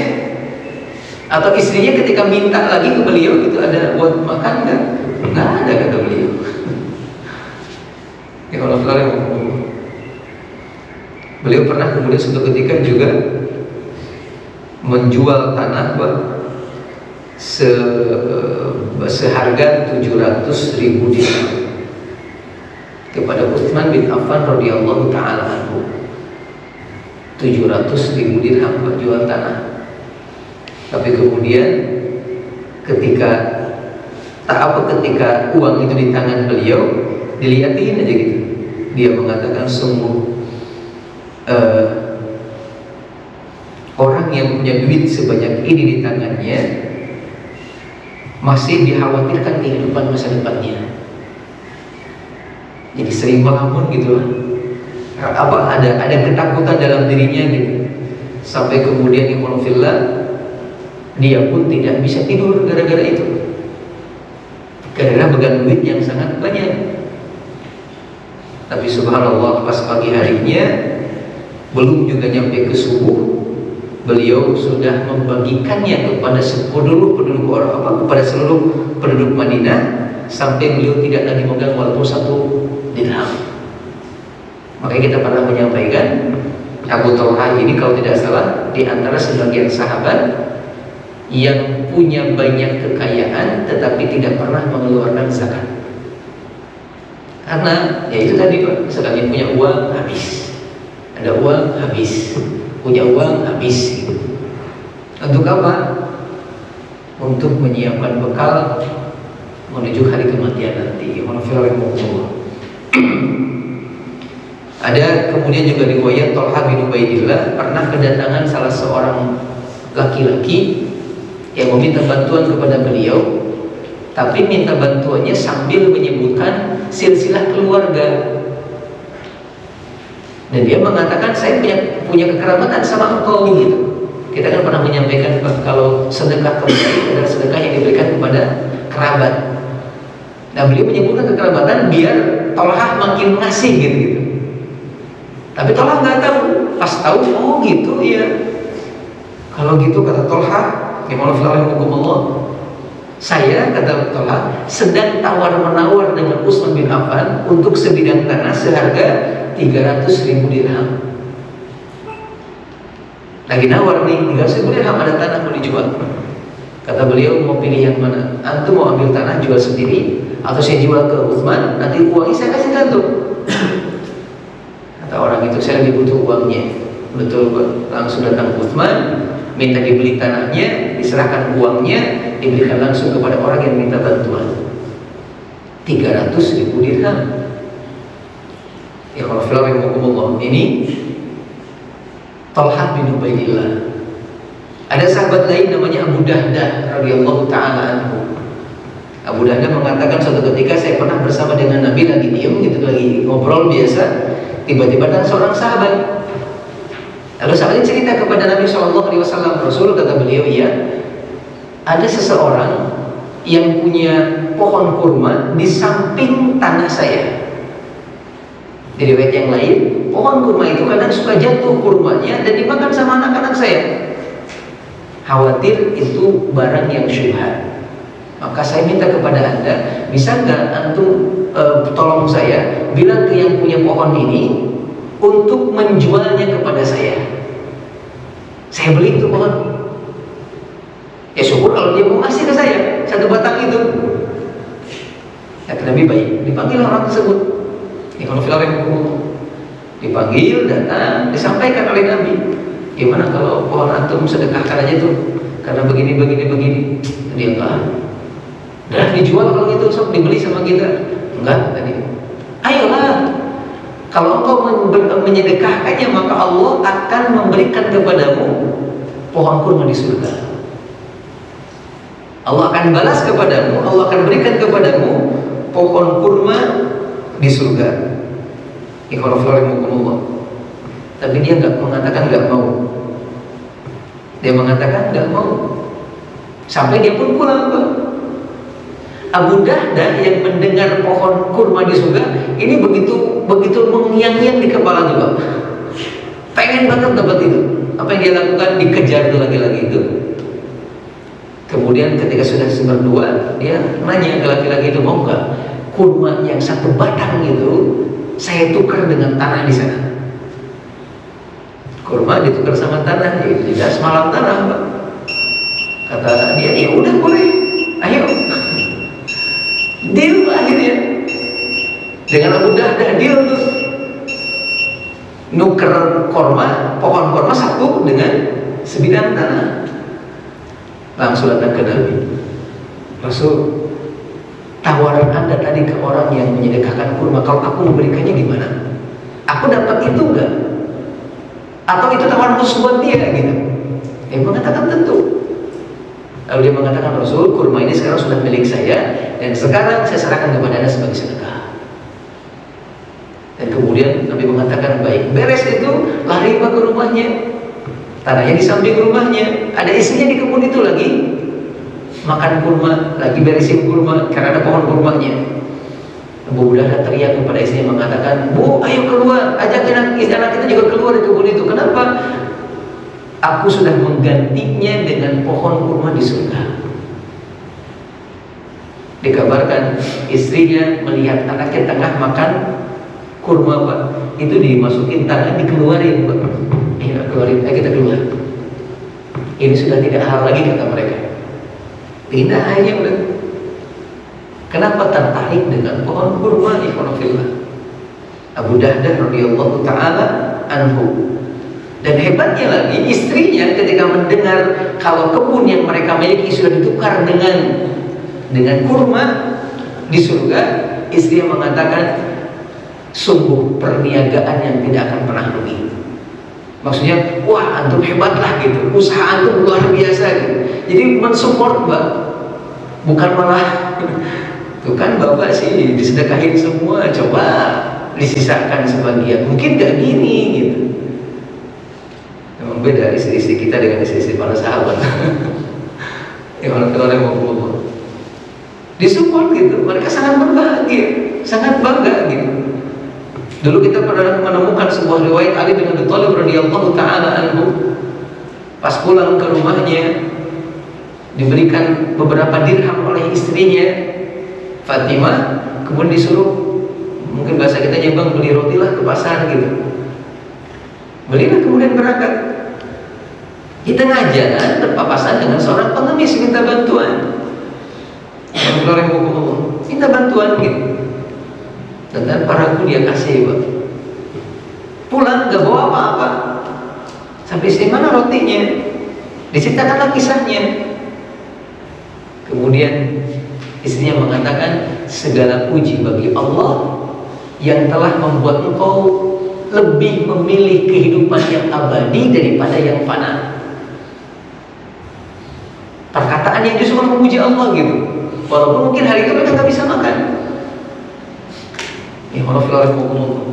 atau istrinya ketika minta lagi ke beliau gitu, ada buat makan nggak ada, kata beliau. Beliau pernah kemudian suatu ketika juga menjual tanah seharga 700.000 dirham kepada Utsman bin Affan radhiyallahu taala anhu. 700.000 dirham jual tanah. Tapi kemudian ketika uang itu di tangan beliau, dilihatin aja gitu, dia mengatakan sungguh orang yang punya duit sebanyak ini di tangannya masih dikhawatirkan kehidupan masa depannya. Jadi sering melamun gitu lah. Ada ketakutan dalam dirinya gitu. Sampai kemudian ikhwanullah, dia pun tidak bisa tidur gara-gara itu. Karena pegang duit yang sangat banyak. Tapi subhanallah, pas pagi harinya belum juga nyampe ke subuh, beliau sudah membagikannya kepada seluruh penduduk Madinah, sampai beliau tidak lagi memegang walaupun 1 dirham. Makanya kita pernah menyampaikan, Abu Talha ini kalau tidak salah di antara sebagian sahabat yang punya banyak kekayaan tetapi tidak pernah mengeluarkan zakat. Karena ya itu tadi Pak, misalnya punya uang habis, ada uang habis, punya uang habis gitu. Untuk apa? Untuk menyiapkan bekal menuju hari kematian nanti. Ada kemudian juga riwayat Thalha bin Ubaidillah pernah kedatangan salah seorang laki-laki yang meminta bantuan kepada beliau, tapi minta bantuannya sambil menyebutkan silsilah keluarga. Dan dia mengatakan, saya punya kekerabatan sama engkau gitu. Kita kan pernah menyampaikan kalau sedekah terbaik adalah sedekah yang diberikan kepada kerabat. Nah, beliau menyebutkan kekerabatan biar Thalha makin ngasih gitu. Tapi Thalha nggak tahu. Pas tahu, oh gitu ya. Kalau gitu kata Thalha, saya kata Thalha sedang tawar-menawar dengan Utsman bin Affan untuk sebidang tanah seharga 300.000 dirham. Lagi nawar nih, 300.000 dirham ada tanah mau dijual. Kata beliau, mau pilih yang mana? Antum mau ambil tanah jual sendiri atau saya jual ke Utsman, nanti uangnya saya kasih ke antum. Kata orang itu, saya lebih butuh uangnya. Betul, langsung datang ke Utsman, minta dibeli tanahnya, diserahkan uangnya, diberikan langsung kepada orang yang minta bantuan. 300.000 dirham. Ya kalau film ini Thalha bin Ubaidillah. Ada sahabat lain namanya Abu Dahdah radhiyallahu taala anhu. Abu Dahdah mengatakan suatu ketika saya pernah bersama dengan Nabi lagi diam gitu, lagi ngobrol biasa, tiba-tiba datang seorang sahabat. Lalu sahabatnya cerita kepada Nabi SAW, Rasul, kata beliau, iya, ada seseorang yang punya pohon kurma di samping tanah saya. Di riwayat yang lain, pohon kurma itu kadang suka jatuh kurmanya dan dimakan sama anak-anak saya. Khawatir itu barang yang syubhat. Maka saya minta kepada Anda, bisa nggak antum tolong saya bilang ke yang punya pohon ini untuk menjualnya kepada saya. Saya beli itu pohon. Ya syukur kalau dia mau ngasih ke saya 1 batang itu. Kata Nabi, baik. Dipanggil orang tersebut. Kalau dipanggil, datang, disampaikan oleh Nabi. Gimana kalau pohon antum sedekahkan aja tuh, karena begini. Dia enggak. Dan dijual kalau gitu, sok dibeli sama kita. Enggak tadi. Ayolah. Kalau engkau menyedekahkannya, maka Allah akan memberikan kepadamu pohon kurma di surga. Allah akan balas kepadamu, Allah akan berikan kepadamu pohon kurma di surga. Tapi dia mengatakan nggak mau. Dia mengatakan nggak mau. Sampai dia pun pulang, Pak. Abu Dahdah yang mendengar pohon kurma di surga ini begitu mengiang-iang di kepala juga. Pengen banget dapat itu. Apa yang dia lakukan? Dikejar tuh laki-laki itu. Kemudian ketika sudah berdua, dia nanya ke laki-laki itu, mau nggak kurma yang 1 batang itu saya tukar dengan tanah di sana. kurma ditukar sama tanah, ya tidak semalam tanah Pak. Kata dia, ya udah boleh, ayo. Deal akhirnya dengan Abu Dahdah, deal tuh nuker kurma, pohon kurma satu dengan sebidang tanah. Langsung datang ke Nabi, Rasul, tawaran Anda tadi ke orang yang menyedekahkan kurma, kalau aku memberikannya gimana? Aku dapat itu enggak? Atau itu tawaran khusus buat dia gitu? Dia mengatakan tentu. Lalu dia mengatakan, Rasul, kurma ini sekarang sudah milik saya, dan sekarang saya serahkan kepada Anda sebagai sedekah. Dan kemudian Nabi mengatakan, baik. Beres itu, lari ke rumahnya. Tanahnya di samping rumahnya, ada istrinya di kebun itu lagi makan kurma, lagi beresin kurma karena ada pohon kurmanya. Abu Dahdah teriak kepada istrinya mengatakan, Bu, ayo keluar, ajak anak kita juga keluar dari kebun itu. Kenapa? Aku sudah menggantinya dengan pohon kurma di surga. Dikabarkan istrinya melihat anaknya tengah makan kurma Pak, itu dimasukin tangan, dikeluarin Pak. Ya, keluarin, kita keluar. Ini sudah tidak hal lagi kata mereka. Pindah aja udah. Kenapa tertarik dengan pohon kurma? Ikhwanullah. Abu Dahdah radhiyallahu taala anhu. Dan hebatnya lagi, istrinya ketika mendengar kalau kebun yang mereka miliki sudah ditukar dengan kurma di surga, istrinya mengatakan, sungguh perniagaan yang tidak akan pernah rugi. Maksudnya, wah antum hebatlah gitu, usaha antum luar biasa gitu. Jadi mensupport Mbak, bukan malah tuh kan Bapak sih disedekahin semua, coba disisakan sebagian, mungkin gak gini gitu. Memang beda istri-istri kita dengan istri-istri para sahabat. Ya orang-orang yang mau disupport gitu, mereka sangat berbahagia, sangat bangga gitu. Dulu kita pernah menemukan sebuah riwayat Ali bin Abi Thalib radhiyallahu taala anhu, pas pulang ke rumahnya diberikan beberapa dirham oleh istrinya Fatimah, kemudian disuruh, mungkin bahasa kita Bang, beli roti lah ke pasar gitu. Belilah kemudian berangkat. Di tengah jalan berpapasan dengan seorang pengemis minta bantuan. Minta bantuan gitu. Dan paraku dia kasih Pak. Pulang gak bawa apa-apa. Sampai di mana rotinya? Diceritakanlah kisahnya. Kemudian istrinya mengatakan, segala puji bagi Allah yang telah membuat engkau lebih memilih kehidupan yang abadi daripada yang fana. Perkataan yang justru memuji Allah gitu. Walaupun mungkin hari itu mereka gak bisa makan.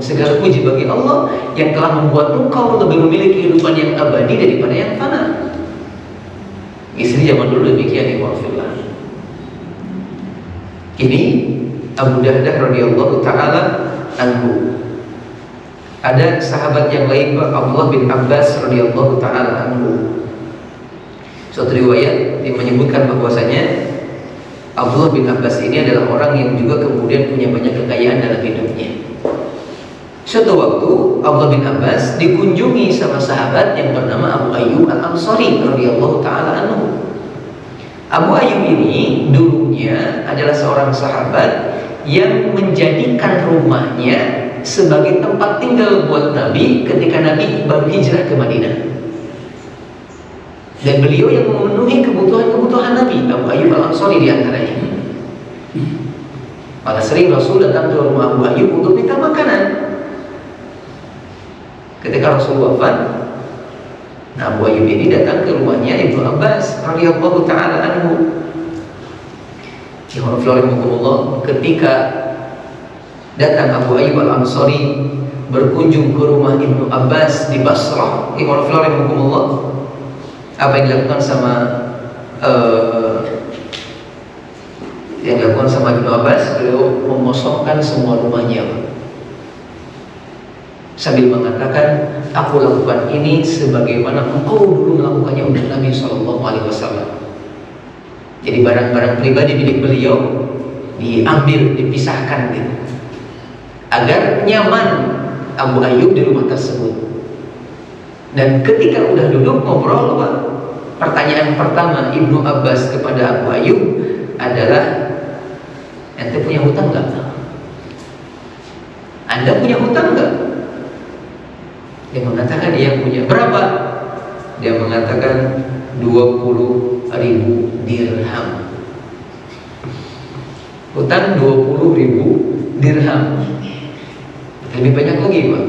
Segala puji bagi Allah yang telah membuat engkau lebih memilih kehidupan yang abadi daripada yang fana. Istri zaman dulu demikian. Ini Abu Dahdah radhiyallahu taala anhu. Ada sahabat yang lain Abdullah bin Abbas radhiyallahu taala anhu. Suatu riwayat yang menyebutkan bahwasanya Abdullah bin Abbas ini adalah orang yang juga kemudian punya banyak kekayaan dalam hidupnya. Suatu waktu Abdullah bin Abbas dikunjungi sama sahabat yang bernama Abu Ayyub Al-Ansari radhiyallahu taala anhu. Abu Ayyub ini dulunya adalah seorang sahabat yang menjadikan rumahnya sebagai tempat tinggal buat Nabi ketika Nabi baru hijrah ke Madinah. Dan beliau yang memenuhi kebutuhan Nabi, Abu Ayyub Al-Ansari diantaranya. Maka sering Rasul datang ke rumah Abu Ayyub untuk minta makanan. Ketika Rasul wafat, Abu Ayyub ini datang ke rumahnya Ibnu Abbas radhiyallahu taala anhu. Ketika datang Abu Ayyub Al-Ansari berkunjung ke rumah Ibnu Abbas di Basrah, apa yang dilakukan sama Ibnu Abbas? Beliau mengosongkan semua rumahnya sambil mengatakan, aku lakukan ini sebagaimana engkau dulu melakukannya untuk Nabi SAW. Jadi barang-barang pribadi milik beliau diambil, dipisahkan gitu, agar nyaman Abu Ayyub di rumah tersebut. Dan ketika udah duduk ngobrol, Pak, pertanyaan pertama Ibnu Abbas kepada Abu Ayyub adalah, ente punya hutang nggak? Anda punya hutang nggak? Dia mengatakan dia punya. Berapa? Dia mengatakan 20.000 dirham. Hutang 20.000 dirham. Lebih banyak lagi, Pak.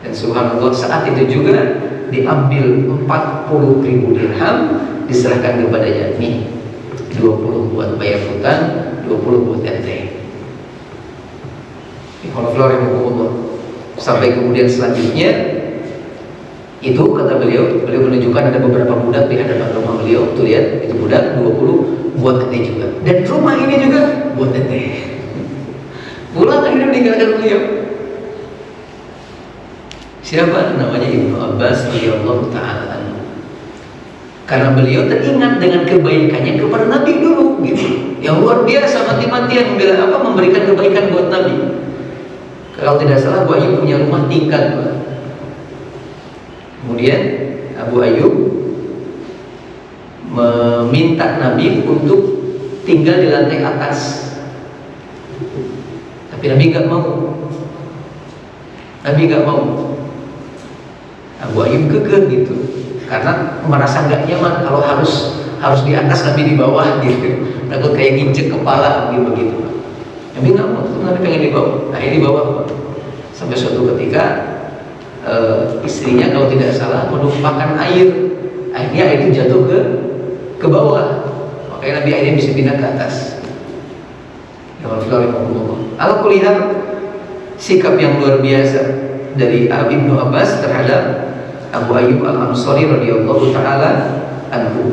Dan subhanallah, saat itu juga diambil 40.000 dirham, diserahkan kepadanya. Nih, 20 buat bayar hutang, 20 buat ente. Sampai kemudian selanjutnya itu kata beliau menunjukkan ada beberapa budak di hadapan rumah beliau. Tuh lihat, itu budak 20 buat ente juga. Dan rumah ini juga buat ente. Pulang akhirnya meninggalkan beliau. Siapa? Namanya Ibnu Abbas radhiyallahu ta'ala anhu. Karena beliau teringat dengan kebaikannya kepada Nabi dulu gitu. Yang luar biasa, mati-matian memberikan kebaikan buat Nabi. Kalau tidak salah Abu Ayyub punya rumah tingkat, Pak. Kemudian Abu Ayyub meminta Nabi untuk tinggal di lantai atas. Tapi Nabi nggak mau. Abu Ayyub kekeh gitu, karena merasa nggak nyaman kalau harus di atas, Nabi di bawah gitu. Takut kayak nginjek kepala begitu. Nabi nggak mau, Nabi pengen di bawah. Akhirnya di bawah. Sampai suatu ketika istrinya kalau tidak salah menumpahkan air. Akhirnya air itu jatuh ke bawah. Makanya Nabi akhirnya bisa pindah ke atas. Aku lihat sikap yang luar biasa dari Ibnu Abbas terhadap Abu Ayyub Al-Ansari radhiyallahu ta'ala anhu.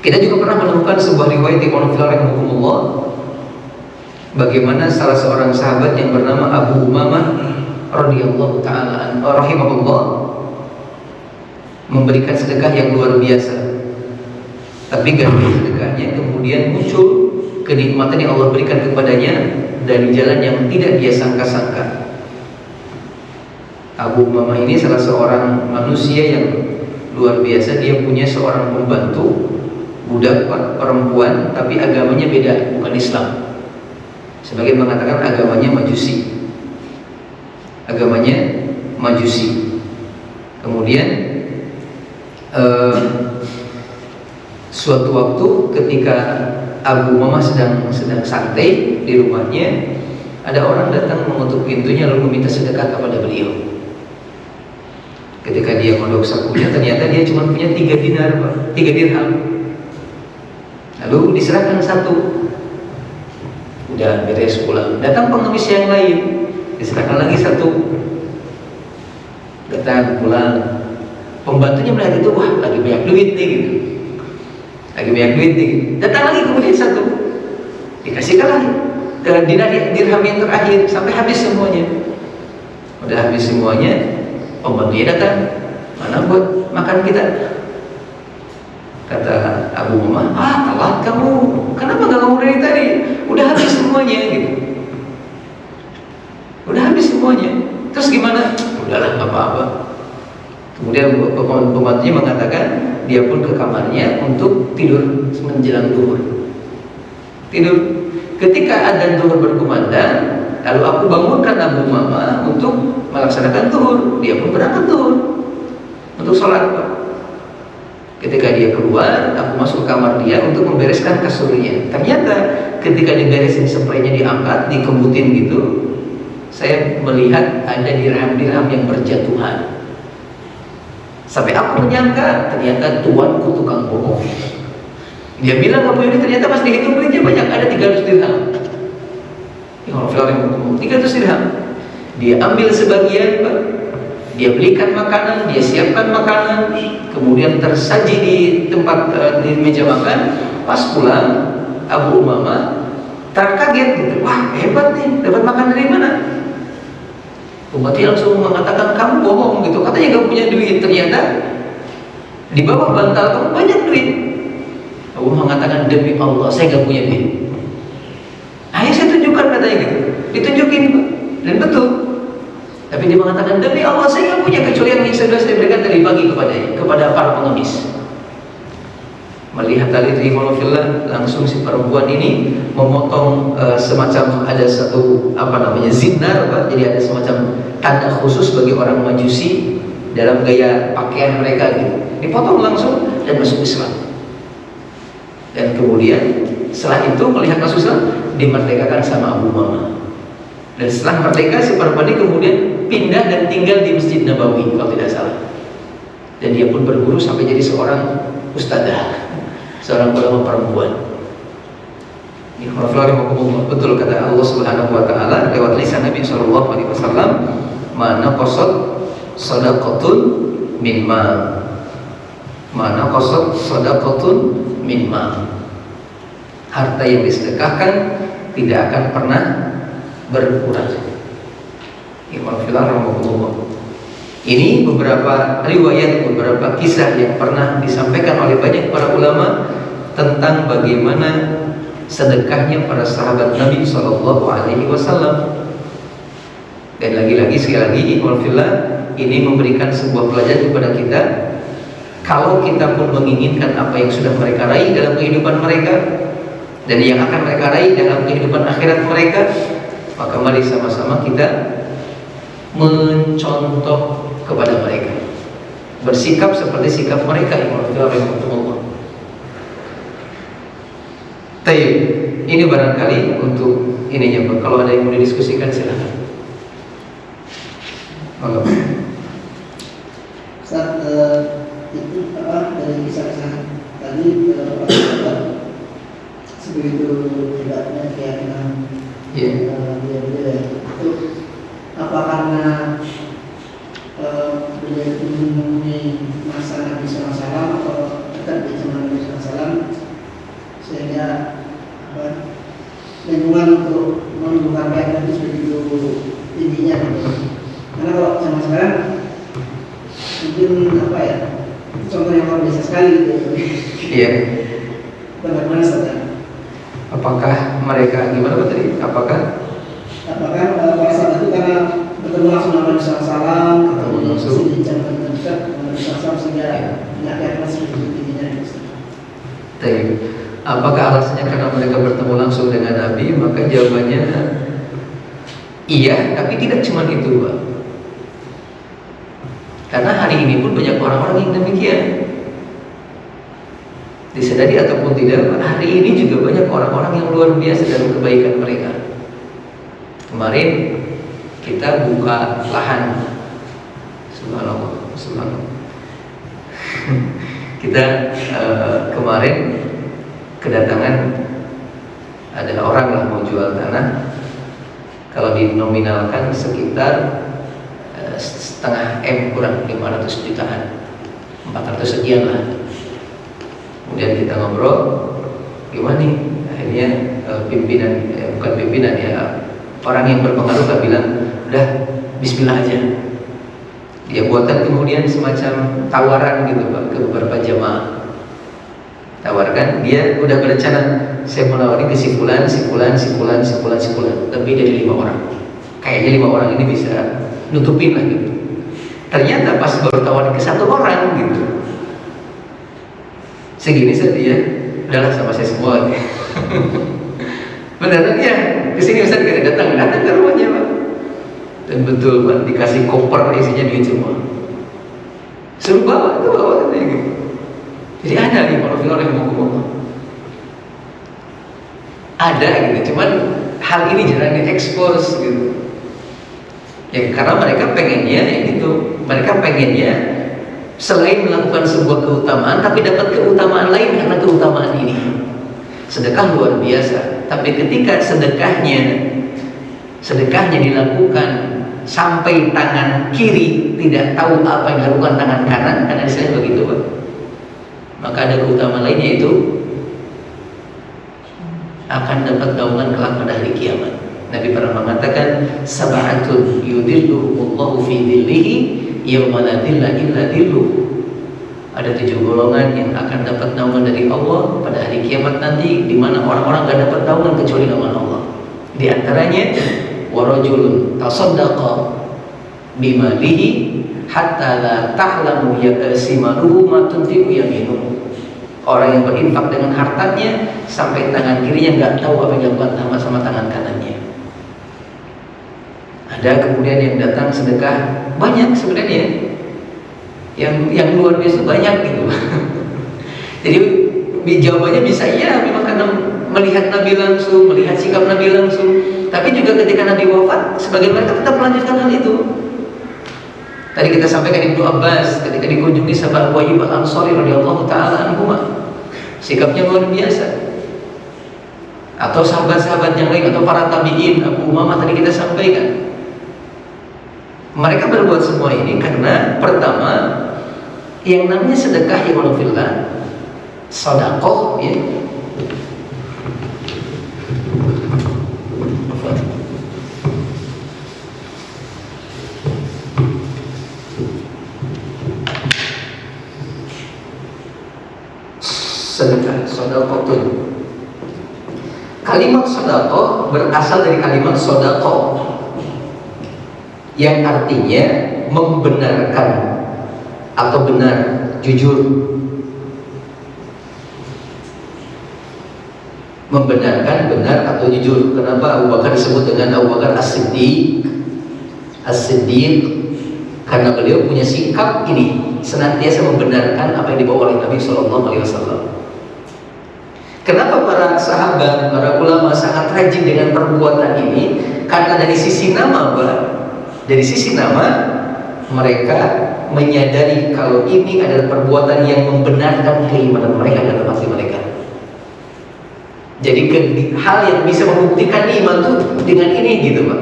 Kita juga pernah menemukan sebuah riwayat di rahimahumullah, bagaimana salah seorang sahabat yang bernama Abu Umamah radhiyallahu ta'ala anhu rahimahullah memberikan sedekah yang luar biasa. Tapi ganti sedekahnya kemudian muncul kenikmatan yang Allah berikan kepadanya dari jalan yang tidak dia sangka-sangka. Abu Umamah ini salah seorang manusia yang luar biasa. Dia punya seorang pembantu budak perempuan, tapi agamanya beda, bukan Islam. Sebagian mengatakan agamanya Majusi. Kemudian suatu waktu ketika Abu Umamah sedang santai di rumahnya, ada orang datang mengetuk pintunya lalu meminta sedekah kepada beliau. Ketika dia mondok sakunya, ternyata dia cuma punya 3 dirham. Lalu diserahkan 1. Udah beres pulang. Datang pengemis yang lain, diserahkan lagi 1. Datang pulang. Pembantunya melihat itu, wah lagi banyak duit nih gitu. Datang lagi kemudian 1. Dikasihkan lagi dirham yang terakhir sampai habis semuanya. Udah habis semuanya, pembantunya datang, mana buat makan kita? Kata Abu Umamah, telat kamu, kenapa gak ngomong dari tadi? Udah habis semuanya gitu. Terus gimana? Udahlah, gak apa-apa. Kemudian pembantunya mengatakan dia pun ke kamarnya untuk tidur menjelang zuhur. Ketika adzan zuhur berkumandang, lalu aku bangunkan Abu Umamah untuk melaksanakan zuhur. Dia pun berangkat zuhur untuk sholat. Ketika dia keluar, aku masuk ke kamar dia untuk membereskan kasurnya. Ternyata ketika diberesin spraynya, diangkat, dikebutin gitu, saya melihat ada dirham-dirham yang berjatuhan. Sampai aku menyangka ternyata tuanku tukang bohong. Dia bilang gak punya duit, ternyata pas dihitung duitnya banyak, ada 300 dirham. 300 dirham. Dia ambil sebagian, Pak. Dia belikan makanan, dia siapkan makanan, kemudian tersaji di tempat di meja makan. Pas pulang, Abu Umamah terkaget gitu. Wah, hebat nih, dapat makan dari mana? Pembantu langsung mengatakan, kamu bohong gitu. Katanya gak punya duit, ternyata di bawah bantal kamu banyak duit. Abu mengatakan, demi Allah saya gak punya duit. Ayo saya tunjukkan, katanya gitu. Ditunjukin, Pak. Dan betul Tapi dia mengatakan, demi Allah saya nggak punya kecuali yang sudah saya berikan tadi pagi kepada para pengemis. Melihat tali Ikhwanullah, langsung si perempuan ini memotong semacam ada satu zinar, Pak. Jadi ada semacam tanda khusus bagi orang Majusi dalam gaya pakaian mereka gitu. Dipotong langsung dan masuk Islam. Dan kemudian setelah itu melihat masuk Islam, dimerdekakan sama Abu Umamah. Dan setelah merdeka si perempuan ini kemudian pindah dan tinggal di Masjid Nabawi kalau tidak salah. Dan dia pun berguru sampai jadi seorang ustadzah, seorang ulama perempuan. Betul kata Allah Subhanahu wa taala lewat lisan Nabi sallallahu alaihi wasallam, "Mana qasad shadaqatun min ma." Mana qasad shadaqatun min ma. Harta yang disedekahkan tidak akan pernah berkurang. Ini beberapa riwayat, beberapa kisah yang pernah disampaikan oleh banyak para ulama tentang bagaimana sedekahnya para sahabat Nabi Sallallahu Alaihi Wasallam. Dan lagi-lagi sekali lagi, ini memberikan sebuah pelajaran kepada kita. Kalau kita pun menginginkan apa yang sudah mereka raih dalam kehidupan mereka dan yang akan mereka raih dalam kehidupan akhirat mereka, maka mari sama-sama kita mencontoh kepada mereka, bersikap seperti sikap mereka. Tayyib, ini barangkali untuk ininya Pak. Kalau ada yang mau didiskusikan silakan. Saat itu dari kisah-kisah tadi sebegitu hebatnya keyakinan dia itu apa karena beliau itu menemui masa Nabi SAW atau dekat di zaman Nabi SAW sehingga lingkungan untuk menunjukkan keyakinan itu begitu tingginya gitu. Karena kalau zaman sekarang mungkin contoh yang luar biasa sekali gitu. Iya. Bagaimana saja? Apakah mereka gimana tadi? Apakah para sahabat itu karena bertemu langsung dengan Nabi SAW, ketemu langsung di zaman dekat dengan Nabi SAW sehingga keyakinan sebegitu tingginya itu. Baik. Apakah alasannya karena mereka bertemu langsung dengan Nabi? Maka jawabannya iya, tapi tidak cuma itu, Pak. Karena hari ini pun banyak orang-orang yang demikian. Disadari ataupun tidak, hari ini juga banyak orang-orang yang luar biasa dalam kebaikan mereka. Kemarin kita buka lahan, subhanallah. Kita kemarin kedatangan adalah orang lah mau jual tanah. Kalau dinominalkan sekitar setengah M kurang 500 jutaan, 400 sekian lah. Kemudian kita ngobrol, gimana nih? Akhirnya bukan pimpinan ya, orang yang berpengaruh kan bilang, udah Bismillah aja. Dia buatkan kemudian semacam tawaran gitu Pak ke beberapa jamaah. Tawarkan, dia udah berencana, saya mau nawarin ke si fulan, lebih dari 5 orang. Kayaknya 5 orang ini bisa nutupin lah gitu. Ternyata pas baru tawarin ke 1 orang gitu, segini saja ya, udahlah sama saya semua. Beneran ya, kesini Ustaz datang ke rumahnya Pak. Dan betul Pak, dikasih koper isinya duit semua. Suruh bawa gitu. Jadi ada nih orang yang mau ada gitu, cuman hal ini jarang diekspos gitu. Ya karena mereka pengennya ya gitu, mereka pengennya selain melakukan sebuah keutamaan, tapi dapat keutamaan lain karena keutamaan ini. Sedekah luar biasa, tapi ketika sedekahnya dilakukan sampai tangan kiri tidak tahu apa yang dilakukan tangan kanan, karena istilahnya begitu Pak, maka ada keutamaan lainnya, itu akan dapat naungan kelak pada hari kiamat. Nabi pernah mengatakan, sab'atun yudhilluhumullahu fi dhillihi yauma la dhilla illa dhilluh. Ada 7 golongan yang akan dapat naungan dari Allah pada hari kiamat nanti, di mana orang-orang gak dapat naungan kecuali naungan Allah. Di antaranya warajulun tasaddaqa bimalihi hatta la ta'lamu shimaluhu ma tunfiqu yaminuhu. Orang yang berinfak dengan hartanya sampai tangan kirinya nggak tahu apa yang dilakukan sama tangan kanannya. Ada kemudian yang datang sedekah banyak sebenarnya, yang luar biasa banyak gitu. Jadi jawabannya bisa iya memang karena melihat Nabi langsung, melihat sikap Nabi langsung. Tapi juga ketika Nabi wafat, sebagian mereka tetap melanjutkan hal itu. Tadi kita sampaikan Ibnu Abbas ketika dikunjungi sahabat Abu Ayyub Al-Ansari radhiyallahu taala anhu, sikapnya luar biasa. Atau sahabat-sahabat yang lain atau para tabi'in, Abu Umamah tadi kita sampaikan. Mereka berbuat semua ini karena pertama, yang namanya sedekah ikhwan fillah, sedekah ya. Sedekah, sedekahun. Kalimat sedekah berasal dari kalimat sedekah yang artinya membenarkan atau benar, jujur. Membenarkan, benar atau jujur. Kenapa Abu Bakar disebut dengan Abu Bakar As-Siddiq? As-Siddiq karena beliau punya sikap ini, senantiasa membenarkan apa yang dibawa oleh Nabi SAW. Kenapa para sahabat, para ulama sangat rajin dengan perbuatan ini? Karena dari sisi nama, Pak, dari sisi nama mereka menyadari kalau ini adalah perbuatan yang membenarkan keimanan mereka dalam hati mereka. Jadi hal yang bisa membuktikan iman itu dengan ini gitu, Pak.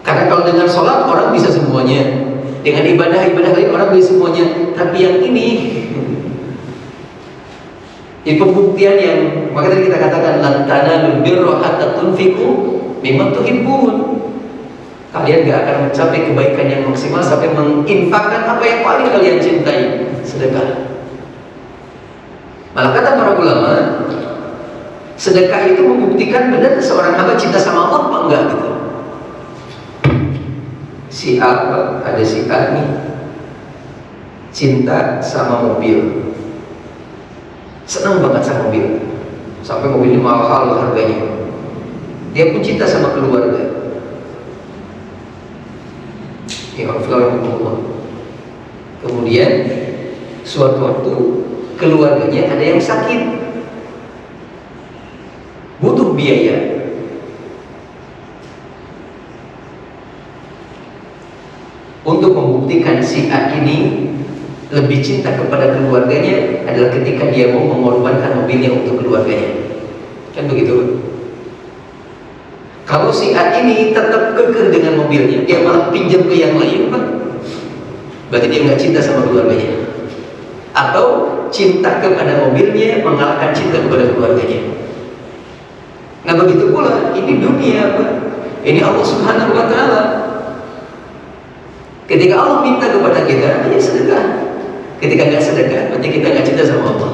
Karena kalau dengan sholat orang bisa semuanya, dengan ibadah-ibadah lain orang bisa semuanya, tapi yang ini pembuktian yang maka tadi kita katakan lan tanalul birra hatta tunfiqu mimma tuhibbun. Kalian gak akan mencapai kebaikan yang maksimal sampai menginfakkan apa yang paling kalian cintai, sedekah. Malah kata para ulama, sedekah itu membuktikan benar seorang hamba cinta sama Allah apa enggak gitu. Si A, ada si A nih cinta sama mobil, senang banget sama mobil, sampai mobilnya mahal harganya. Dia pun cinta sama keluarga. Ya Allah. Kemudian suatu waktu keluarganya ada yang sakit, butuh biaya. Untuk membuktikan si A ini lebih cinta kepada keluarganya adalah ketika dia mau mengorbankan mobilnya untuk keluarganya. Kan begitu. Kalau si A ini tetap kekeh dengan mobilnya, dia malah pinjam ke yang lain, Pak, berarti dia nggak cinta sama keluarganya. Atau cinta kepada mobilnya mengalahkan cinta kepada keluarganya. Nah begitu pula ini dunia, Pak. Ini Allah Subhanahu Wa Taala. Ketika Allah minta kepada kita, ya sedekah. Ketika nggak sedekah, berarti kita nggak cinta sama Allah.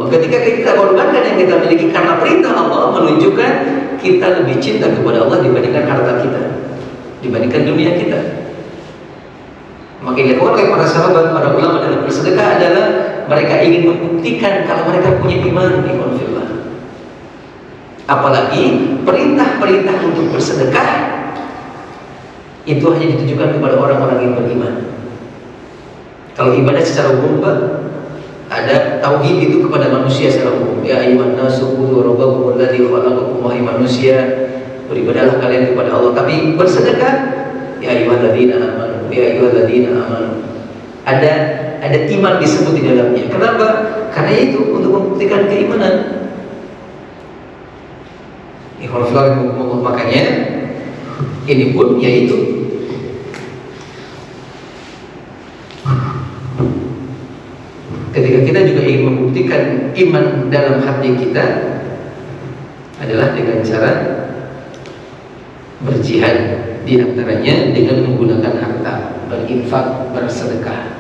Ketika kita korbankan yang kita miliki karena perintah Allah, menunjukkan kita lebih cinta kepada Allah dibandingkan harta kita, dibandingkan dunia kita. Maka yang dilakukan oleh para sahabat, para ulama dalam bersedekah adalah mereka ingin membuktikan kalau mereka punya iman di konfirmah. Apalagi perintah-perintah untuk bersedekah itu hanya ditujukan kepada orang-orang yang beriman. Kalau ibadah secara umum, Pak, ada tauhid itu kepada manusia secara umum. Ya ayyuhan nasu ubudu rabbakum alladzi khalaqakum, wahai manusia, beribadahlah kalian kepada Allah. Tapi bersedekah, ya ayyuhalladzina amanu, ya ayyuhalladzina amanu. Ada iman disebut di dalamnya. Kenapa? Karena itu untuk membuktikan keimanan. Makanya ini pun yaitu ketika kita juga ingin membuktikan iman dalam hati kita adalah dengan cara berjihad, di antaranya dengan menggunakan harta, berinfak, bersedekah.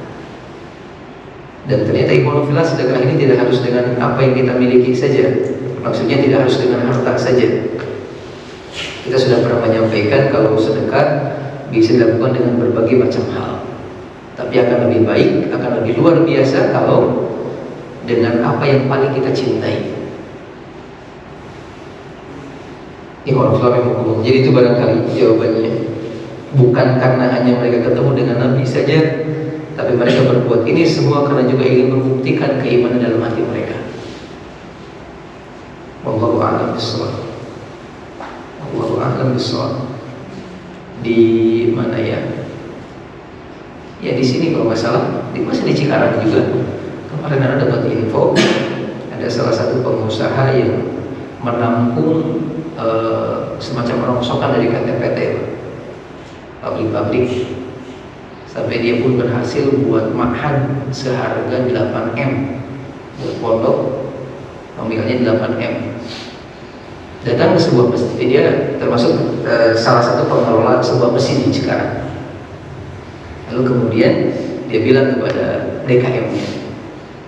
Dan ternyata ikhwanullah, sedekah ini tidak harus dengan apa yang kita miliki saja. Maksudnya tidak harus dengan harta saja. Kita sudah pernah menyampaikan kalau sedekah bisa dilakukan dengan berbagai macam hal, tapi akan lebih baik, akan lebih luar biasa kalau dengan apa yang paling kita cintai. Jadi itu barangkali jawabannya. Bukan karena hanya mereka ketemu dengan Nabi saja, tapi mereka berbuat ini semua karena juga ingin membuktikan keimanan dalam hati mereka. Wallahu a'lam bishawab. Wallahu a'lam bishawab. Di mana ya? Ya di sini kalau nggak salah, masih di Cikarang juga. Kemarin ada dapat info, ada salah satu pengusaha yang menampung semacam rongsokan dari KTPT, pabrik-pabrik, sampai dia pun berhasil buat mahan seharga 8M buat pondok, nominalnya 8M. Datang ke sebuah masjid, dia termasuk salah satu pengelola sebuah masjid di Cikarang. Lalu kemudian dia bilang kepada DKM-nya,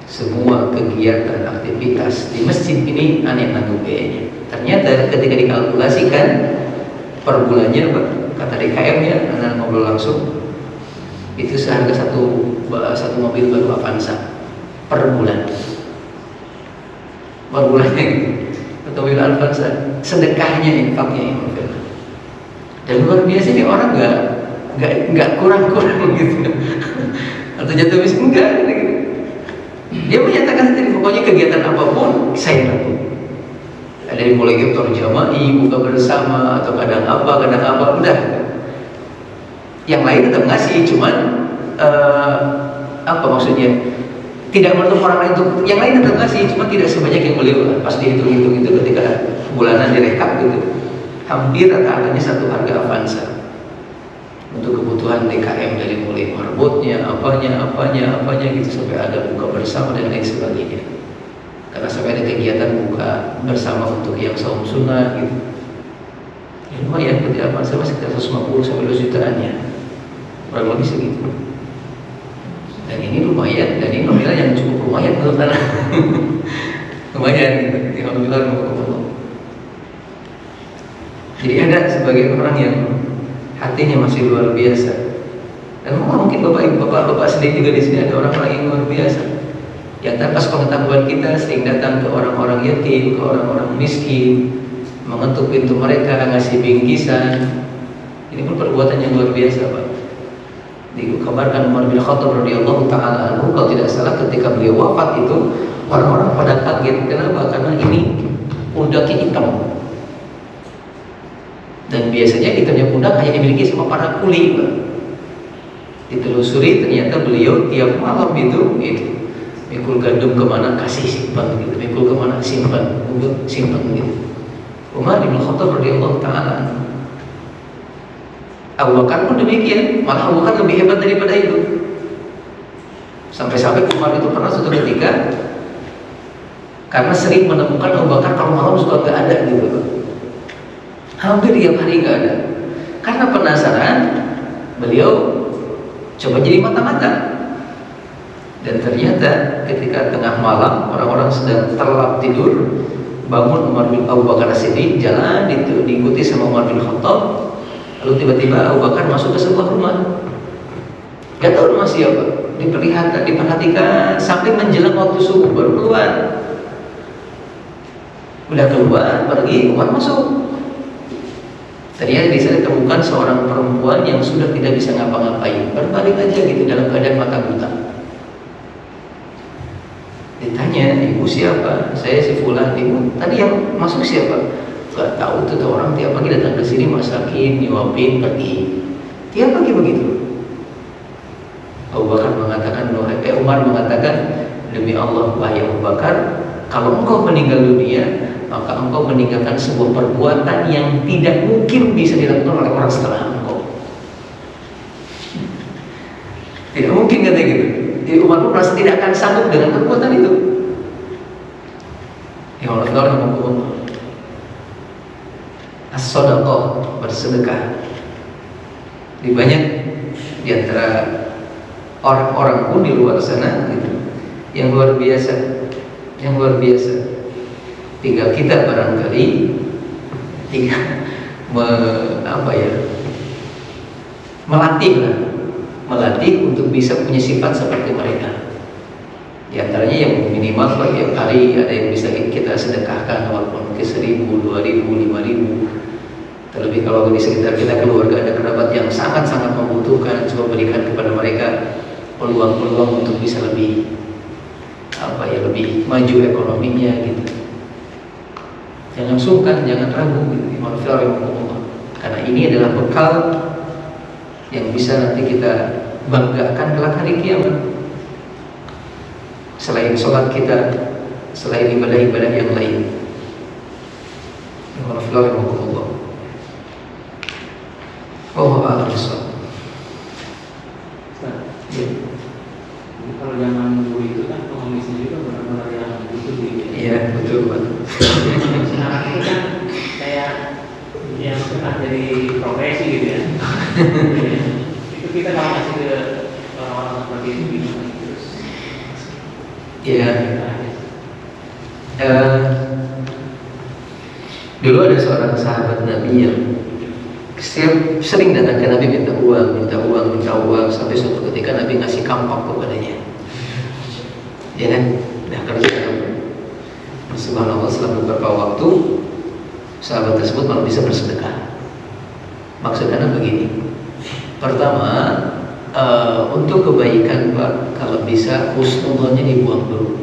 semua kegiatan aktivitas di masjid ini aneh nanggung biayanya. Ternyata ketika dikalkulasikan per bulannya, kata DKM-nya, anak ngobrol langsung, itu seharga satu mobil baru Avanza per bulan. Per bulannya gitu. Atau mobil Avanza, sedekahnya, infaknya. Dan luar biasa nih, orang nggak kurang-kurang gitu. Atau jatuh miskin enggak gitu. Dia menyatakan sendiri, pokoknya kegiatan apapun saya lakukan. Dari mulai iftar jama'i, buka bersama, atau kadang apa, udah. Yang lain tetap ngasih, cuman apa maksudnya? Tidak menutup orang lain untuk yang lain tetap ngasih, cuma tidak sebanyak yang beliau. Pas dihitung-hitung itu ketika bulanan direkap gitu, hampir rata-ratanya satu harga Avanza untuk kebutuhan DKM, dari mulai marbotnya, apanya gitu, sampai ada buka bersama dan lain sebagainya. Karena sampai ada kegiatan buka bersama untuk yang saum sunnah gitu. Ya lumayan, ketika Avanza masih sekitar 150 sampai 2 jutaan ya, kurang lebih segitu. Dan ini lumayan, dan ini nominal yang cukup lumayan menurut saya. Lumayan gitu, alhamdulillah. Jadi ada sebagian orang yang hatinya masih luar biasa. Dan mungkin bapak sendiri juga di sini ada orang-orang yang luar biasa, yang tanpa pengetahuan kita sering datang ke orang-orang yatim, ke orang-orang miskin, mengetuk pintu mereka, ngasih bingkisan. Ini pun perbuatan yang luar biasa, Pak. Dikabarkan Umar bin Khattab radhiyallahu taala anhu, kalau tidak salah ketika beliau wafat itu orang-orang pada kaget. Kenapa? Karena ini pundaknya hitam. Dan biasanya hitamnya pundak hanya dimiliki sama para kuli, Pak. Ditelusuri ternyata beliau tiap malam itu mikul gandum kemana kasih simpan gitu, mikul kemana simpan gitu. Umar bin Khattab radhiyallahu taala anhu. Abu Bakar pun demikian, malah Abu Bakar lebih hebat daripada itu. Sampai-sampai Umar itu pernah suatu ketika, karena sering menemukan Abu Bakar kalau malam suka nggak ada gitu, hampir tiap hari nggak ada. Karena penasaran, beliau coba jadi mata-mata. Dan ternyata ketika tengah malam orang-orang sedang terlelap tidur, bangun Umar bin Abu Bakar As-Siddiq, jalan diikuti sama Umar bin Khattab. Lalu tiba-tiba Abu Bakar masuk ke sebuah rumah. Gak tahu rumah siapa. Diperhatikan sampai menjelang waktu subuh baru keluar. Udah keluar, pergi, Umar masuk. Ternyata di sana ditemukan seorang perempuan yang sudah tidak bisa ngapa-ngapain, berbalik aja gitu dalam keadaan mata buta. Ditanya, ibu siapa? Saya si Fulan. Ibu tadi yang masuk siapa? Gak tahu tuh orang tiap pagi datang ke sini masakin, nyuapin, pergi. Tiap pagi begitu. Umar mengatakan, demi Allah wahai Abu Bakar, kalau engkau meninggal dunia, maka engkau meninggalkan sebuah perbuatan yang tidak mungkin bisa dilakukan oleh orang setelah engkau. Tidak mungkin, katanya gitu. Jadi Umar pun merasa tidak akan sanggup dengan perbuatan itu. Ya Allah, as-sadaqah, bersedekah. Di banyak di antara orang-orang pun di luar sana gitu, yang luar biasa, Tinggal kita barangkali melatih untuk bisa punya sifat seperti mereka. Di antaranya yang minimal setiap hari ada yang bisa kita sedekahkan, walaupun mungkin 1.000, 2.000, 5.000. Terlebih kalau di sekitar kita keluarga ada kerabat yang sangat-sangat membutuhkan, coba berikan kepada mereka peluang-peluang untuk bisa lebih lebih maju ekonominya gitu. Jangan sungkan, jangan ragu gitu. Karena ini adalah bekal yang bisa nanti kita banggakan kelak hari kiamat. Selain sholat kita, selain ibadah-ibadah yang lain. Oh, alhamdulillah. Kalau zaman dulu itu kan pengemisnya juga benar-benar yang butuh gitu. Iya, betul Pak. Sekarang itu kan kayak yang pernah jadi profesi gitu ya. Itu kita kalau ngasih ke orang-orang seperti itu gimana? Iya. Dulu ada seorang sahabat Nabi yang sering datang ke Nabi minta uang, sampai suatu ketika Nabi ngasih kampak kepadanya. Ya kan? Nah, kerja subhanallah, setelah beberapa waktu sahabat tersebut malah bisa bersedekah. Maksudnya begini. Pertama, untuk kebaikan Pak, kalau bisa husnudzonnya dibuang dulu.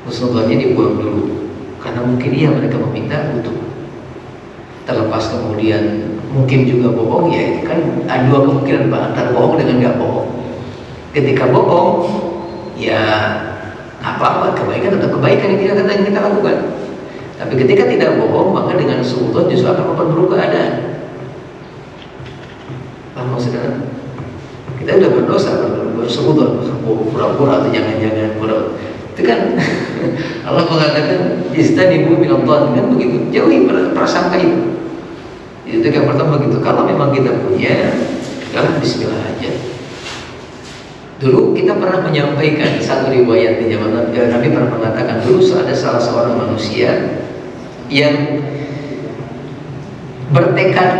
Husnudzonnya dibuang dulu. Karena mungkin mereka meminta butuh. Terlepas kemudian mungkin juga bohong, ya itu kan ada dua kemungkinan Pak, antara bohong dengan nggak bohong. Ketika bohong, ya apa-apa, kebaikan atau kebaikan yang kita lakukan. Tapi ketika tidak bohong, maka dengan suudzon justru akan memperburuk keadaan. Paham maksudnya? Kita sudah berdosa, bersuudzon, pura-pura atau jangan-jangan pura. Itu kan Allah mengatakan istanibu minadh-dhann, kan begitu. Jauhi prasangka itu. Itu yang pertama gitu. Kalau memang kita punya, ya bismillah aja. Dulu kita pernah menyampaikan satu riwayat di zaman Nabi pernah mengatakan, dulu ada salah seorang manusia yang bertekad